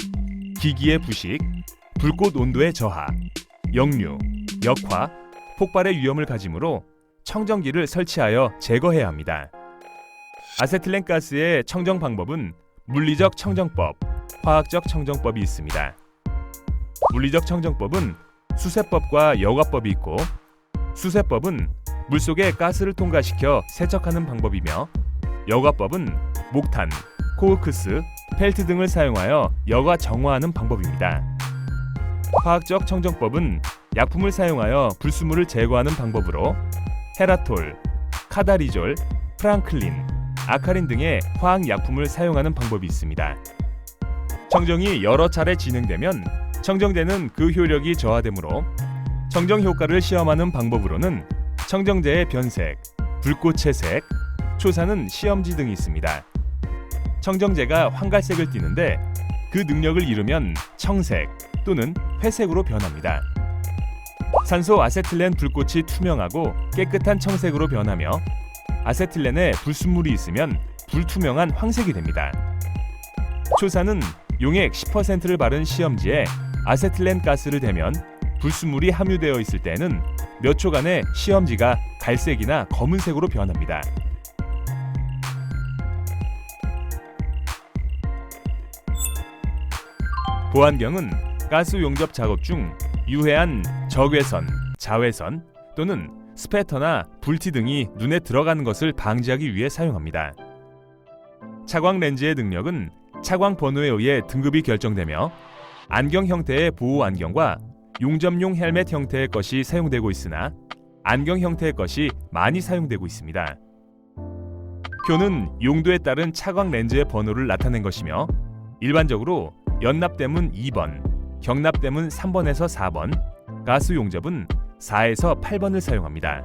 기기의 부식, 불꽃 온도의 저하, 역류, 역화, 폭발의 위험을 가지므로 청정기를 설치하여 제거해야 합니다. 아세틸렌 가스의 청정 방법은 물리적 청정법, 화학적 청정법이 있습니다. 물리적 청정법은 수세법과 여과법이 있고 수세법은 물속에 가스를 통과시켜 세척하는 방법이며 여과법은 목탄, 코크스, 펠트 등을 사용하여 여과 정화하는 방법입니다. 화학적 청정법은 약품을 사용하여 불순물을 제거하는 방법으로 헤라톨, 카다리졸, 프랑클린, 아카린 등의 화학약품을 사용하는 방법이 있습니다. 청정이 여러 차례 진행되면 청정제는 그 효력이 저하되므로 청정 효과를 시험하는 방법으로는 청정제의 변색, 불꽃의 색, 초사는 시험지 등이 있습니다. 청정제가 황갈색을 띠는데 그 능력을 잃으면 청색 또는 회색으로 변합니다. 산소 아세틸렌 불꽃이 투명하고 깨끗한 청색으로 변하며 아세틸렌에 불순물이 있으면 불투명한 황색이 됩니다. 초사는 용액 10%를 바른 시험지에 아세틸렌 가스를 대면 불순물이 함유되어 있을 때에는 몇 초간에 시험지가 갈색이나 검은색으로 변합니다. 보안경은 가스 용접 작업 중 유해한 적외선, 자외선 또는 스패터나 불티 등이 눈에 들어가는 것을 방지하기 위해 사용합니다. 차광 렌즈의 능력은 차광 번호에 의해 등급이 결정되며 안경 형태의 보호 안경과 용접용 헬멧 형태의 것이 사용되고 있으나 안경 형태의 것이 많이 사용되고 있습니다. 표는 용도에 따른 차광 렌즈의 번호를 나타낸 것이며 일반적으로 연납댐은 2번, 경납댐은 3번에서 4번, 가스 용접은 4에서 8번을 사용합니다.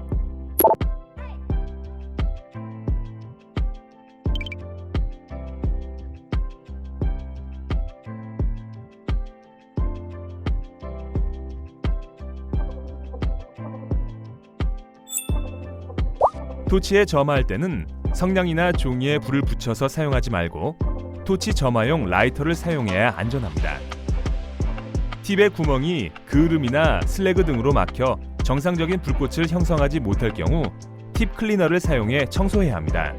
토치에 점화할 때는 성냥이나 종이에 불을 붙여서 사용하지 말고 토치 점화용 라이터를 사용해야 안전합니다. 팁의 구멍이 그을음이나 슬래그 등으로 막혀 정상적인 불꽃을 형성하지 못할 경우 팁 클리너를 사용해 청소해야 합니다.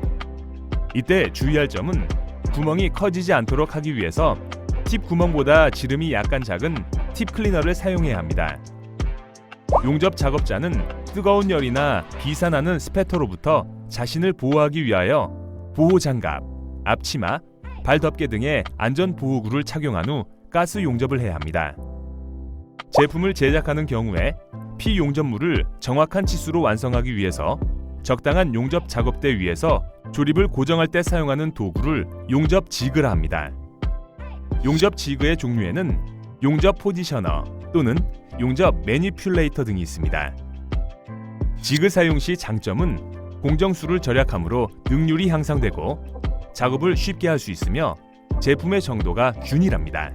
이때 주의할 점은 구멍이 커지지 않도록 하기 위해서 팁 구멍보다 지름이 약간 작은 팁 클리너를 사용해야 합니다. 용접 작업자는 뜨거운 열이나 비산하는 스패터로부터 자신을 보호하기 위하여 보호장갑, 앞치마, 발덮개 등의 안전보호구를 착용한 후 가스 용접을 해야 합니다. 제품을 제작하는 경우에 피용접물을 정확한 치수로 완성하기 위해서 적당한 용접 작업대 위에서 조립을 고정할 때 사용하는 도구를 용접 지그라 합니다. 용접 지그의 종류에는 용접 포지셔너 또는 용접 매니퓰레이터 등이 있습니다. 지그 사용 시 장점은 공정수를 절약하므로 능률이 향상되고 작업을 쉽게 할 수 있으며 제품의 정도가 균일합니다.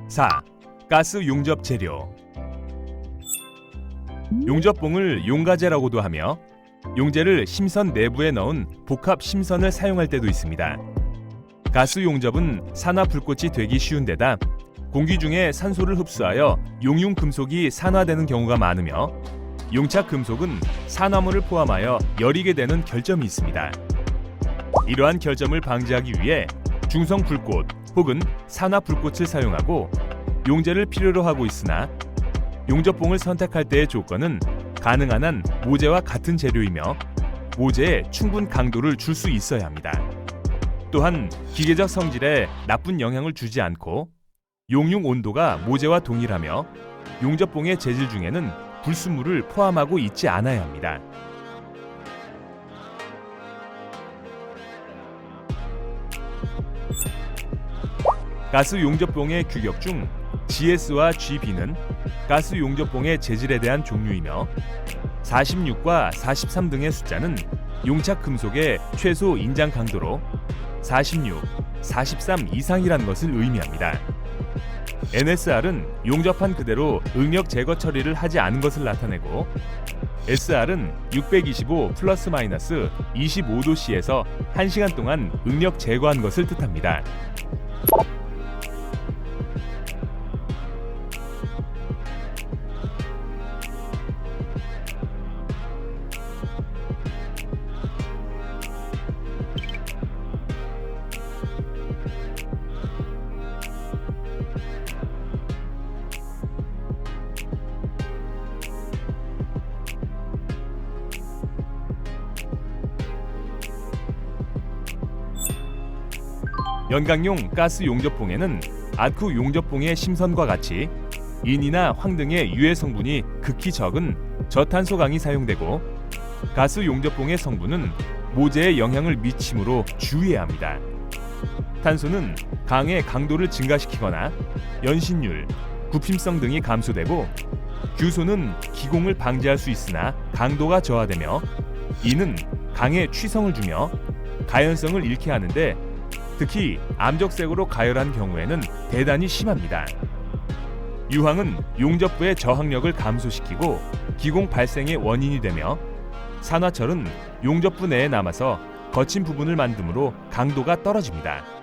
(4) 가스 용접 재료. 용접봉을 용가제라고도 하며 용제를 심선 내부에 넣은 복합 심선을 사용할 때도 있습니다. 가스 용접은 산화 불꽃이 되기 쉬운 데다 공기 중에 산소를 흡수하여 용융 금속이 산화되는 경우가 많으며 용착 금속은 산화물을 포함하여 여리게 되는 결점이 있습니다. 이러한 결점을 방지하기 위해 중성 불꽃 혹은 산화 불꽃을 사용하고 용재를 필요로 하고 있으나 용접봉을 선택할 때의 조건은 가능한 한 모재와 같은 재료이며 모재에 충분 강도를 줄 수 있어야 합니다. 또한 기계적 성질에 나쁜 영향을 주지 않고 용융 온도가 모재와 동일하며 용접봉의 재질 중에는 불순물을 포함하고 있지 않아야 합니다. 가스 용접봉의 규격 중 GS와 GB는 가스 용접봉의 재질에 대한 종류이며 46과 43 등의 숫자는 용착 금속의 최소 인장 강도로 46, 43 이상이란 것을 의미합니다. NSR은 용접한 그대로 응력 제거 처리를 하지 않은 것을 나타내고 SR은 625 플러스 마이너스 25도씨에서 1시간 동안 응력 제거한 것을 뜻합니다. 연강용 가스 용접봉에는 아크 용접봉의 심선과 같이 인이나 황 등의 유해 성분이 극히 적은 저탄소강이 사용되고 가스 용접봉의 성분은 모재에 영향을 미치므로 주의해야 합니다. 탄소는 강의 강도를 증가시키거나 연신율, 부품성 등이 감소되고 규소는 기공을 방지할 수 있으나 강도가 저하되며 인은 강에 취성을 주며 가연성을 잃게 하는데 특히 암적색으로 가열한 경우에는 대단히 심합니다. 유황은 용접부의 저항력을 감소시키고 기공 발생의 원인이 되며 산화철은 용접부 내에 남아서 거친 부분을 만드므로 강도가 떨어집니다.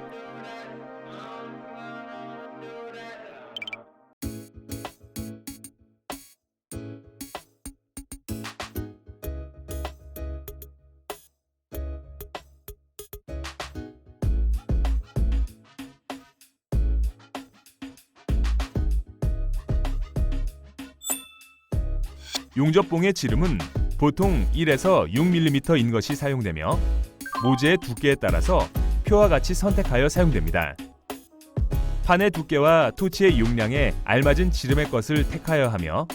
용접봉의 지름은 보통 1에서 6mm인 것이 사용되며 모재의 두께에 따라서 표와 같이 선택하여 사용됩니다. 판의 두께와 토치의 용량에 알맞은 지름의 것을 택하여 하며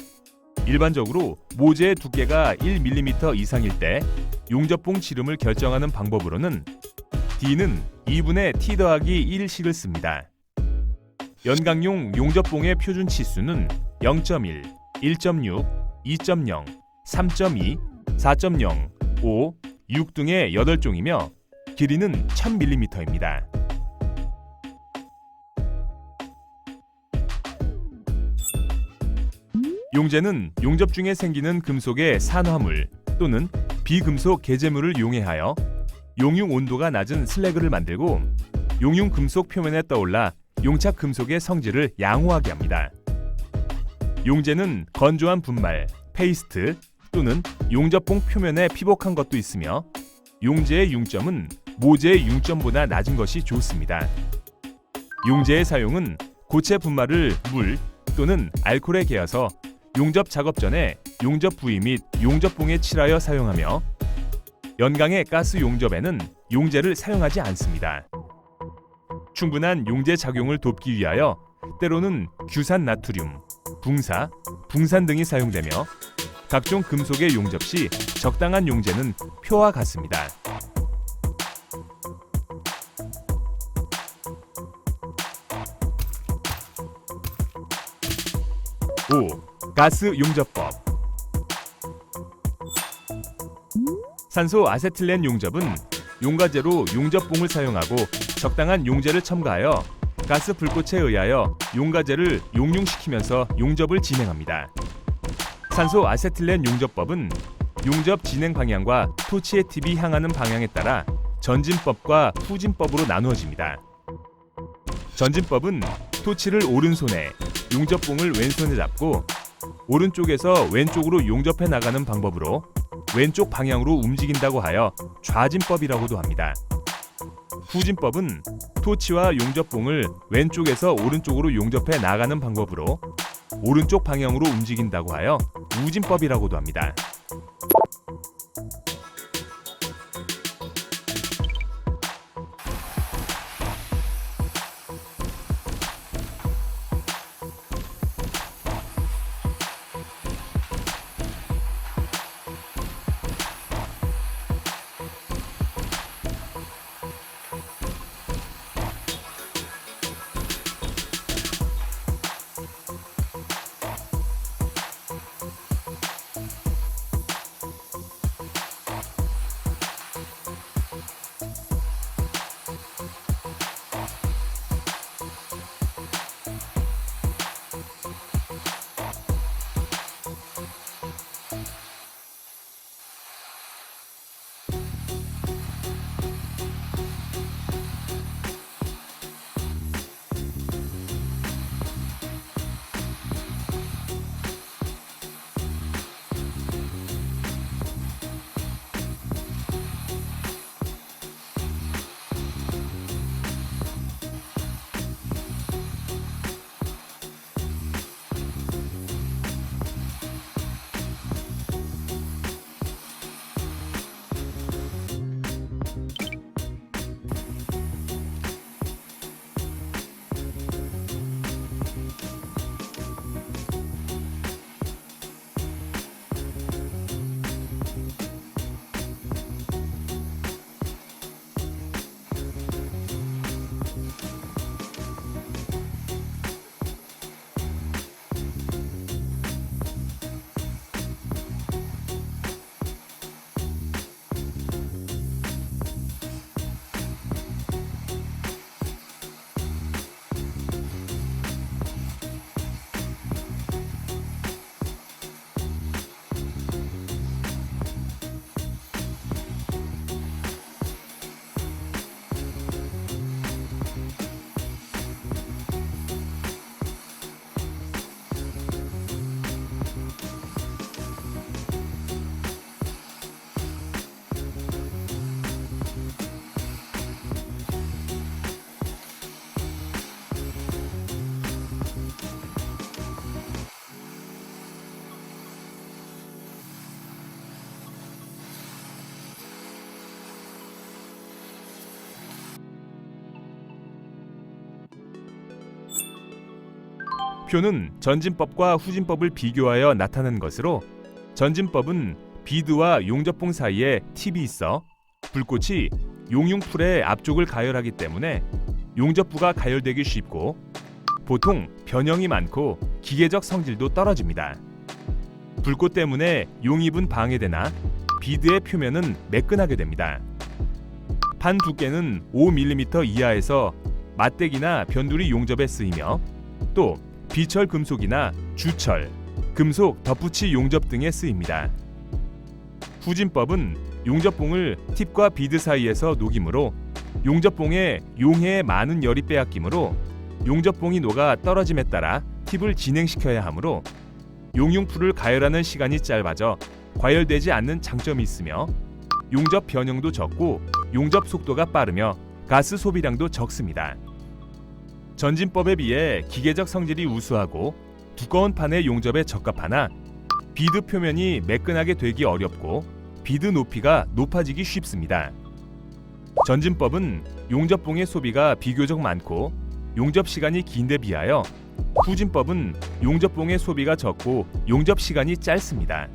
일반적으로 모재의 두께가 1mm 이상일 때 용접봉 지름을 결정하는 방법으로는 D는 2분의 T 더하기 1식을 씁니다. 연강용 용접봉의 표준 치수는 0.1, 1.6, 2.0, 3.2, 4.0, 5, 6 등의 8종이며 길이는 1000mm입니다. 용재는 용접 중에 생기는 금속의 산화물 또는 비금속 개재물을 용해하여 용융 온도가 낮은 슬래그를 만들고 용융 금속 표면에 떠올라 용착 금속의 성질을 양호하게 합니다. 용재는 건조한 분말, 페이스트 또는 용접봉 표면에 피복한 것도 있으며 용재의 융점은 모재의 융점보다 낮은 것이 좋습니다. 용재의 사용은 고체 분말을 물 또는 알코올에 개어서 용접 작업 전에 용접 부위 및 용접봉에 칠하여 사용하며 연강의 가스 용접에는 용재를 사용하지 않습니다. 충분한 용재 작용을 돕기 위하여 때로는 규산 나트륨, 붕사, 붕산 등이 사용되며 각종 금속의 용접 시 적당한 용재는 표와 같습니다. 5. 가스 용접법. 산소 아세틸렌 용접은 용가제로 용접봉을 사용하고 적당한 용재를 첨가하여 가스 불꽃에 의하여 용가제를 용융시키면서 용접을 진행합니다. 산소 아세틸렌 용접법은 용접 진행 방향과 토치의 팁이 향하는 방향에 따라 전진법과 후진법으로 나누어집니다. 전진법은 토치를 오른손에, 용접봉을 왼손에 잡고 오른쪽에서 왼쪽으로 용접해 나가는 방법으로 왼쪽 방향으로 움직인다고 하여 좌진법이라고도 합니다. 후진법은 토치와 용접봉을 왼쪽에서 오른쪽으로 용접해 나가는 방법으로 오른쪽 방향으로 움직인다고 하여 우진법이라고도 합니다. 표는 전진법과 후진법을 비교하여 나타낸 것으로 전진법은 비드와 용접봉 사이에 팁이 있어 불꽃이 용융풀의 앞쪽을 가열하기 때문에 용접부가 가열되기 쉽고 보통 변형이 많고 기계적 성질도 떨어집니다. 불꽃 때문에 용입은 방해되나 비드의 표면은 매끈하게 됩니다. 판 두께는 5mm 이하에서 맞대기나 변두리 용접에 쓰이며 또 비철 금속이나 주철, 금속 덧붙이 용접 등에 쓰입니다. 후진법은 용접봉을 팁과 비드 사이에서 녹이므로 용접봉에 용해의 많은 열이 빼앗기므로 용접봉이 녹아 떨어짐에 따라 팁을 진행시켜야 하므로 용융풀을 가열하는 시간이 짧아져 과열되지 않는 장점이 있으며 용접 변형도 적고 용접 속도가 빠르며 가스 소비량도 적습니다. 전진법에 비해 기계적 성질이 우수하고 두꺼운 판의 용접에 적합하나 비드 표면이 매끈하게 되기 어렵고 비드 높이가 높아지기 쉽습니다. 전진법은 용접봉의 소비가 비교적 많고 용접 시간이 긴데 비하여 후진법은 용접봉의 소비가 적고 용접 시간이 짧습니다.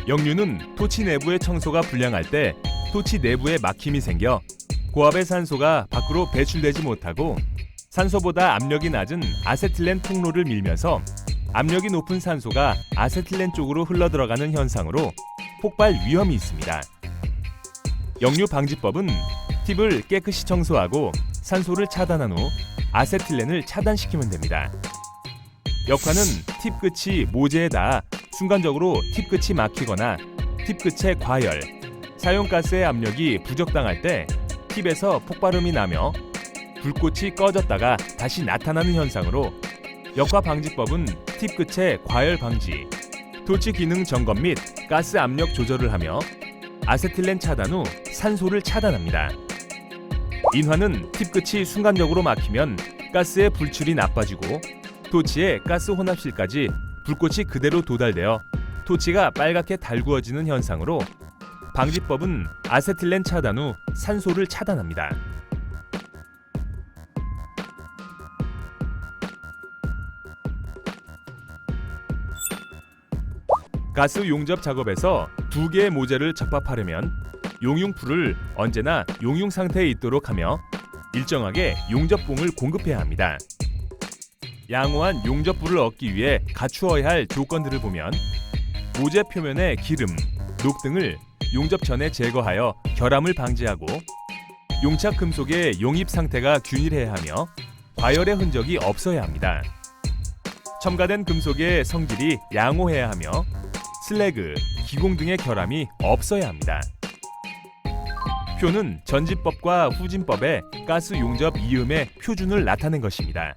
역류는 토치 내부의 청소가 불량할 때 토치 내부에 막힘이 생겨 고압의 산소가 밖으로 배출되지 못하고 산소보다 압력이 낮은 아세틸렌 통로를 밀면서 압력이 높은 산소가 아세틸렌 쪽으로 흘러들어가는 현상으로 폭발 위험이 있습니다. 역류 방지법은 팁을 깨끗이 청소하고 산소를 차단한 후 아세틸렌을 차단시키면 됩니다. 역화는 팁 끝이 모재에 닿아 순간적으로 팁 끝이 막히거나 팁 끝의 과열, 사용가스의 압력이 부적당할 때 팁에서 폭발음이 나며 불꽃이 꺼졌다가 다시 나타나는 현상으로 역화 방지법은 팁 끝의 과열 방지, 토치 기능 점검 및 가스 압력 조절을 하며 아세틸렌 차단 후 산소를 차단합니다. 인화는 팁 끝이 순간적으로 막히면 가스의 불출이 나빠지고 토치의 가스 혼합실까지 불꽃이 그대로 도달되어 토치가 빨갛게 달구어지는 현상으로 방지법은 아세틸렌 차단 후 산소를 차단합니다. 가스 용접 작업에서 두 개의 모재를 적합하려면 용융풀을 언제나 용융 상태에 있도록 하며 일정하게 용접봉을 공급해야 합니다. 양호한 용접불을 얻기 위해 갖추어야 할 조건들을 보면 모재 표면의 기름, 녹 등을 용접 전에 제거하여 결함을 방지하고 용착 금속의 용입 상태가 균일해야 하며 과열의 흔적이 없어야 합니다. 첨가된 금속의 성질이 양호해야 하며 슬래그, 기공 등의 결함이 없어야 합니다. 표는 전지법과 후진법의 가스 용접 이음의 표준을 나타낸 것입니다.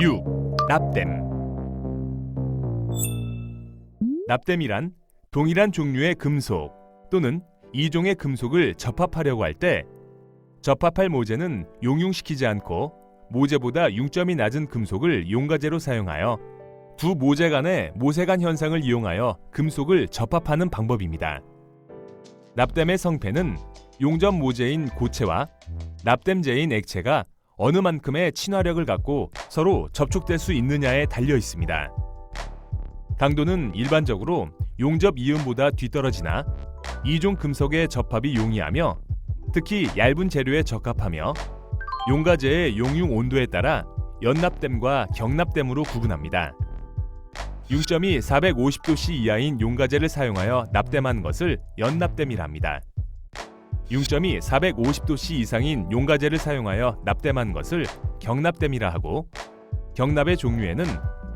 6. 납땜. 납땜이란 동일한 종류의 금속 또는 이종의 금속을 접합하려고 할 때 접합할 모재는 용융시키지 않고 모재보다 융점이 낮은 금속을 용가제로 사용하여 두 모재 간의 모세관 현상을 이용하여 금속을 접합하는 방법입니다. 납땜의 성패는 용접 모재인 고체와 납땜제인 액체가 어느 만큼의 친화력을 갖고 서로 접촉될 수 있느냐에 달려 있습니다. 강도는 일반적으로 용접 이음보다 뒤떨어지나 이종 금속의 접합이 용이하며 특히 얇은 재료에 적합하며 용가제의 용융 온도에 따라 연납땜과 경납땜으로 구분합니다. 융점이 450도씨 이하인 용가제를 사용하여 납땜하는 것을 연납땜이라 합니다. 융점이 450도씨 이상인 용가제를 사용하여 납땜한 것을 경납땜이라 하고, 경납의 종류에는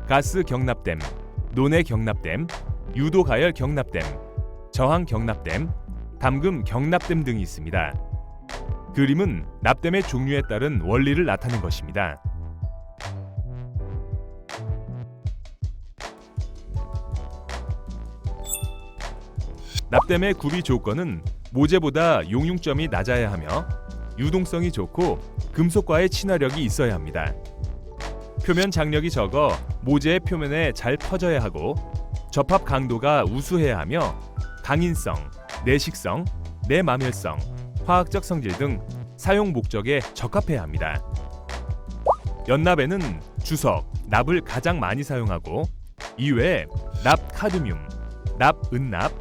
가스 경납땜, 논의 경납땜, 유도 가열 경납땜, 저항 경납땜, 담금 경납땜 등이 있습니다. 그림은 납땜의 종류에 따른 원리를 나타낸 것입니다. 납땜의 구비 조건은 모재보다 용융점이 낮아야 하며 유동성이 좋고 금속과의 친화력이 있어야 합니다. 표면 장력이 적어 모재의 표면에 잘 퍼져야 하고 접합 강도가 우수해야 하며 강인성, 내식성, 내마멸성, 화학적 성질 등 사용 목적에 적합해야 합니다. 연납에는 주석, 납을 가장 많이 사용하고 이외에 납 카드뮴, 납 은납,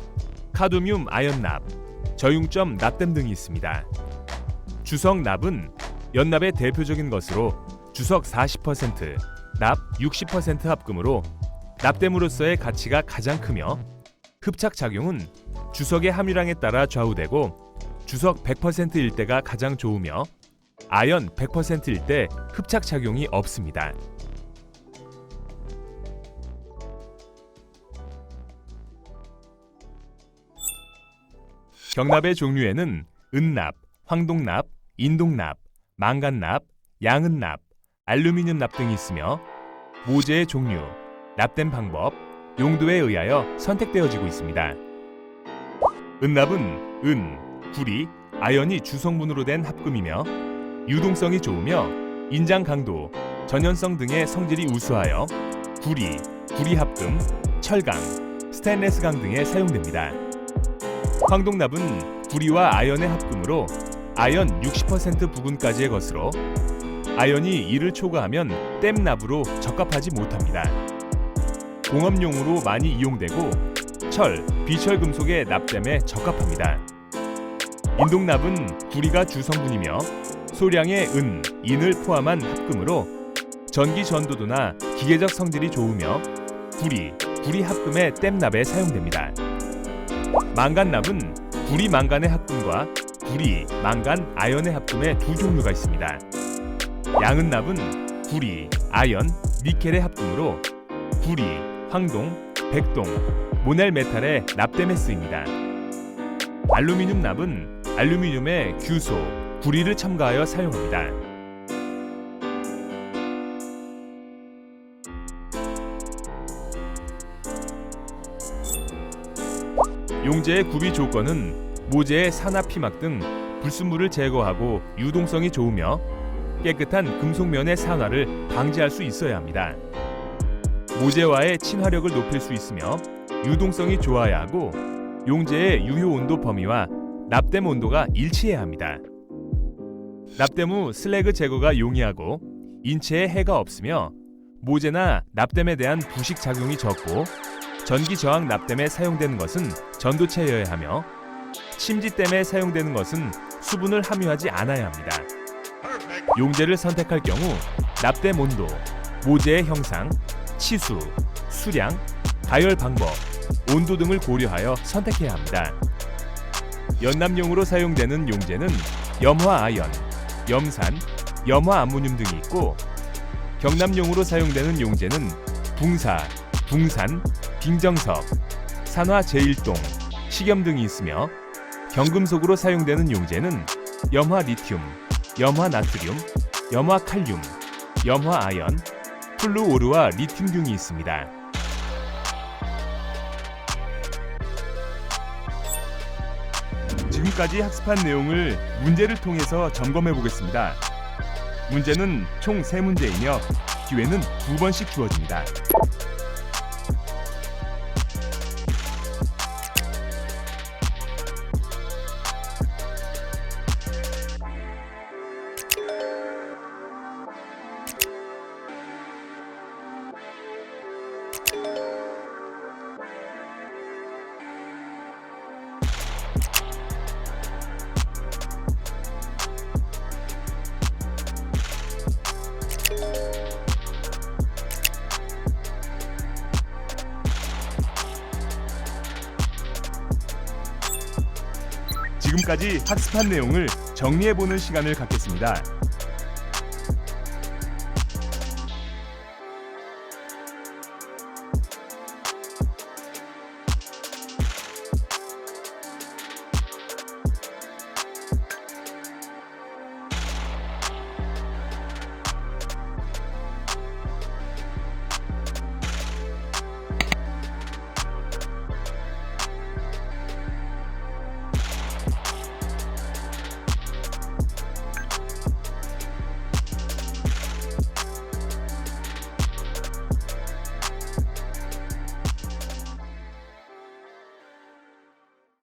카드뮴 아연납, 저융점 납땜 등이 있습니다. 주석 납은 연납의 대표적인 것으로 주석 40%, 납 60% 합금으로 납땜으로서의 가치가 가장 크며 흡착 작용은 주석의 함유량에 따라 좌우되고 주석 100%일 때가 가장 좋으며 아연 100%일 때 흡착 작용이 없습니다. 경납의 종류에는 은납, 황동납, 인동납, 망간납, 양은납, 알루미늄 납 등이 있으며 모재의 종류, 납땜 방법, 용도에 의하여 선택되어지고 있습니다. 은납은 은, 구리, 아연이 주성분으로 된 합금이며 유동성이 좋으며 인장 강도, 전연성 등의 성질이 우수하여 구리, 구리 합금, 철강, 스테인레스강 등에 사용됩니다. 황동납은 구리와 아연의 합금으로 아연 60% 부근까지의 것으로 아연이 이를 초과하면 땜납으로 적합하지 못합니다. 공업용으로 많이 이용되고 철, 비철 금속의 납땜에 적합합니다. 인동납은 구리가 주성분이며 소량의 은, 인을 포함한 합금으로 전기 전도도나 기계적 성질이 좋으며 구리 합금의 땜납에 사용됩니다. 망간납은 구리 망간의 합금과 구리 망간 아연의 합금의 두 종류가 있습니다. 양은납은 구리, 아연, 니켈의 합금으로 구리, 황동, 백동, 모넬 메탈의 납땜에 쓰입니다. 알루미늄 납은 알루미늄의 규소, 구리를 첨가하여 사용합니다. 용재의 구비 조건은 모재의 산화 피막 등 불순물을 제거하고 유동성이 좋으며 깨끗한 금속면의 산화를 방지할 수 있어야 합니다. 모재와의 친화력을 높일 수 있으며 유동성이 좋아야 하고 용재의 유효 온도 범위와 납땜 온도가 일치해야 합니다. 납땜 후 슬래그 제거가 용이하고 인체에 해가 없으며 모재나 납땜에 대한 부식 작용이 적고 전기 저항 납땜에 사용되는 것은 전도체여야 하며 침지땜에 사용되는 것은 수분을 함유하지 않아야 합니다. 용재를 선택할 경우 납땜 온도, 모재의 형상, 치수, 수량, 가열 방법, 온도 등을 고려하여 선택해야 합니다. 연납용으로 사용되는 용재는 염화아연, 염산, 염화암모늄 등이 있고 경납용으로 사용되는 용재는 붕사, 붕산, 빙정석, 산화 제1동, 식염 등이 있으며 경금속으로 사용되는 용재는 염화 리튬, 염화 나트륨, 염화 칼륨, 염화 아연, 플루오르와 리튬 등이 있습니다. 지금까지 학습한 내용을 문제를 통해서 점검해 보겠습니다. 문제는 총 3문제이며 기회는 2번씩 주어집니다. 지금까지 학습한 내용을 정리해보는 시간을 갖겠습니다.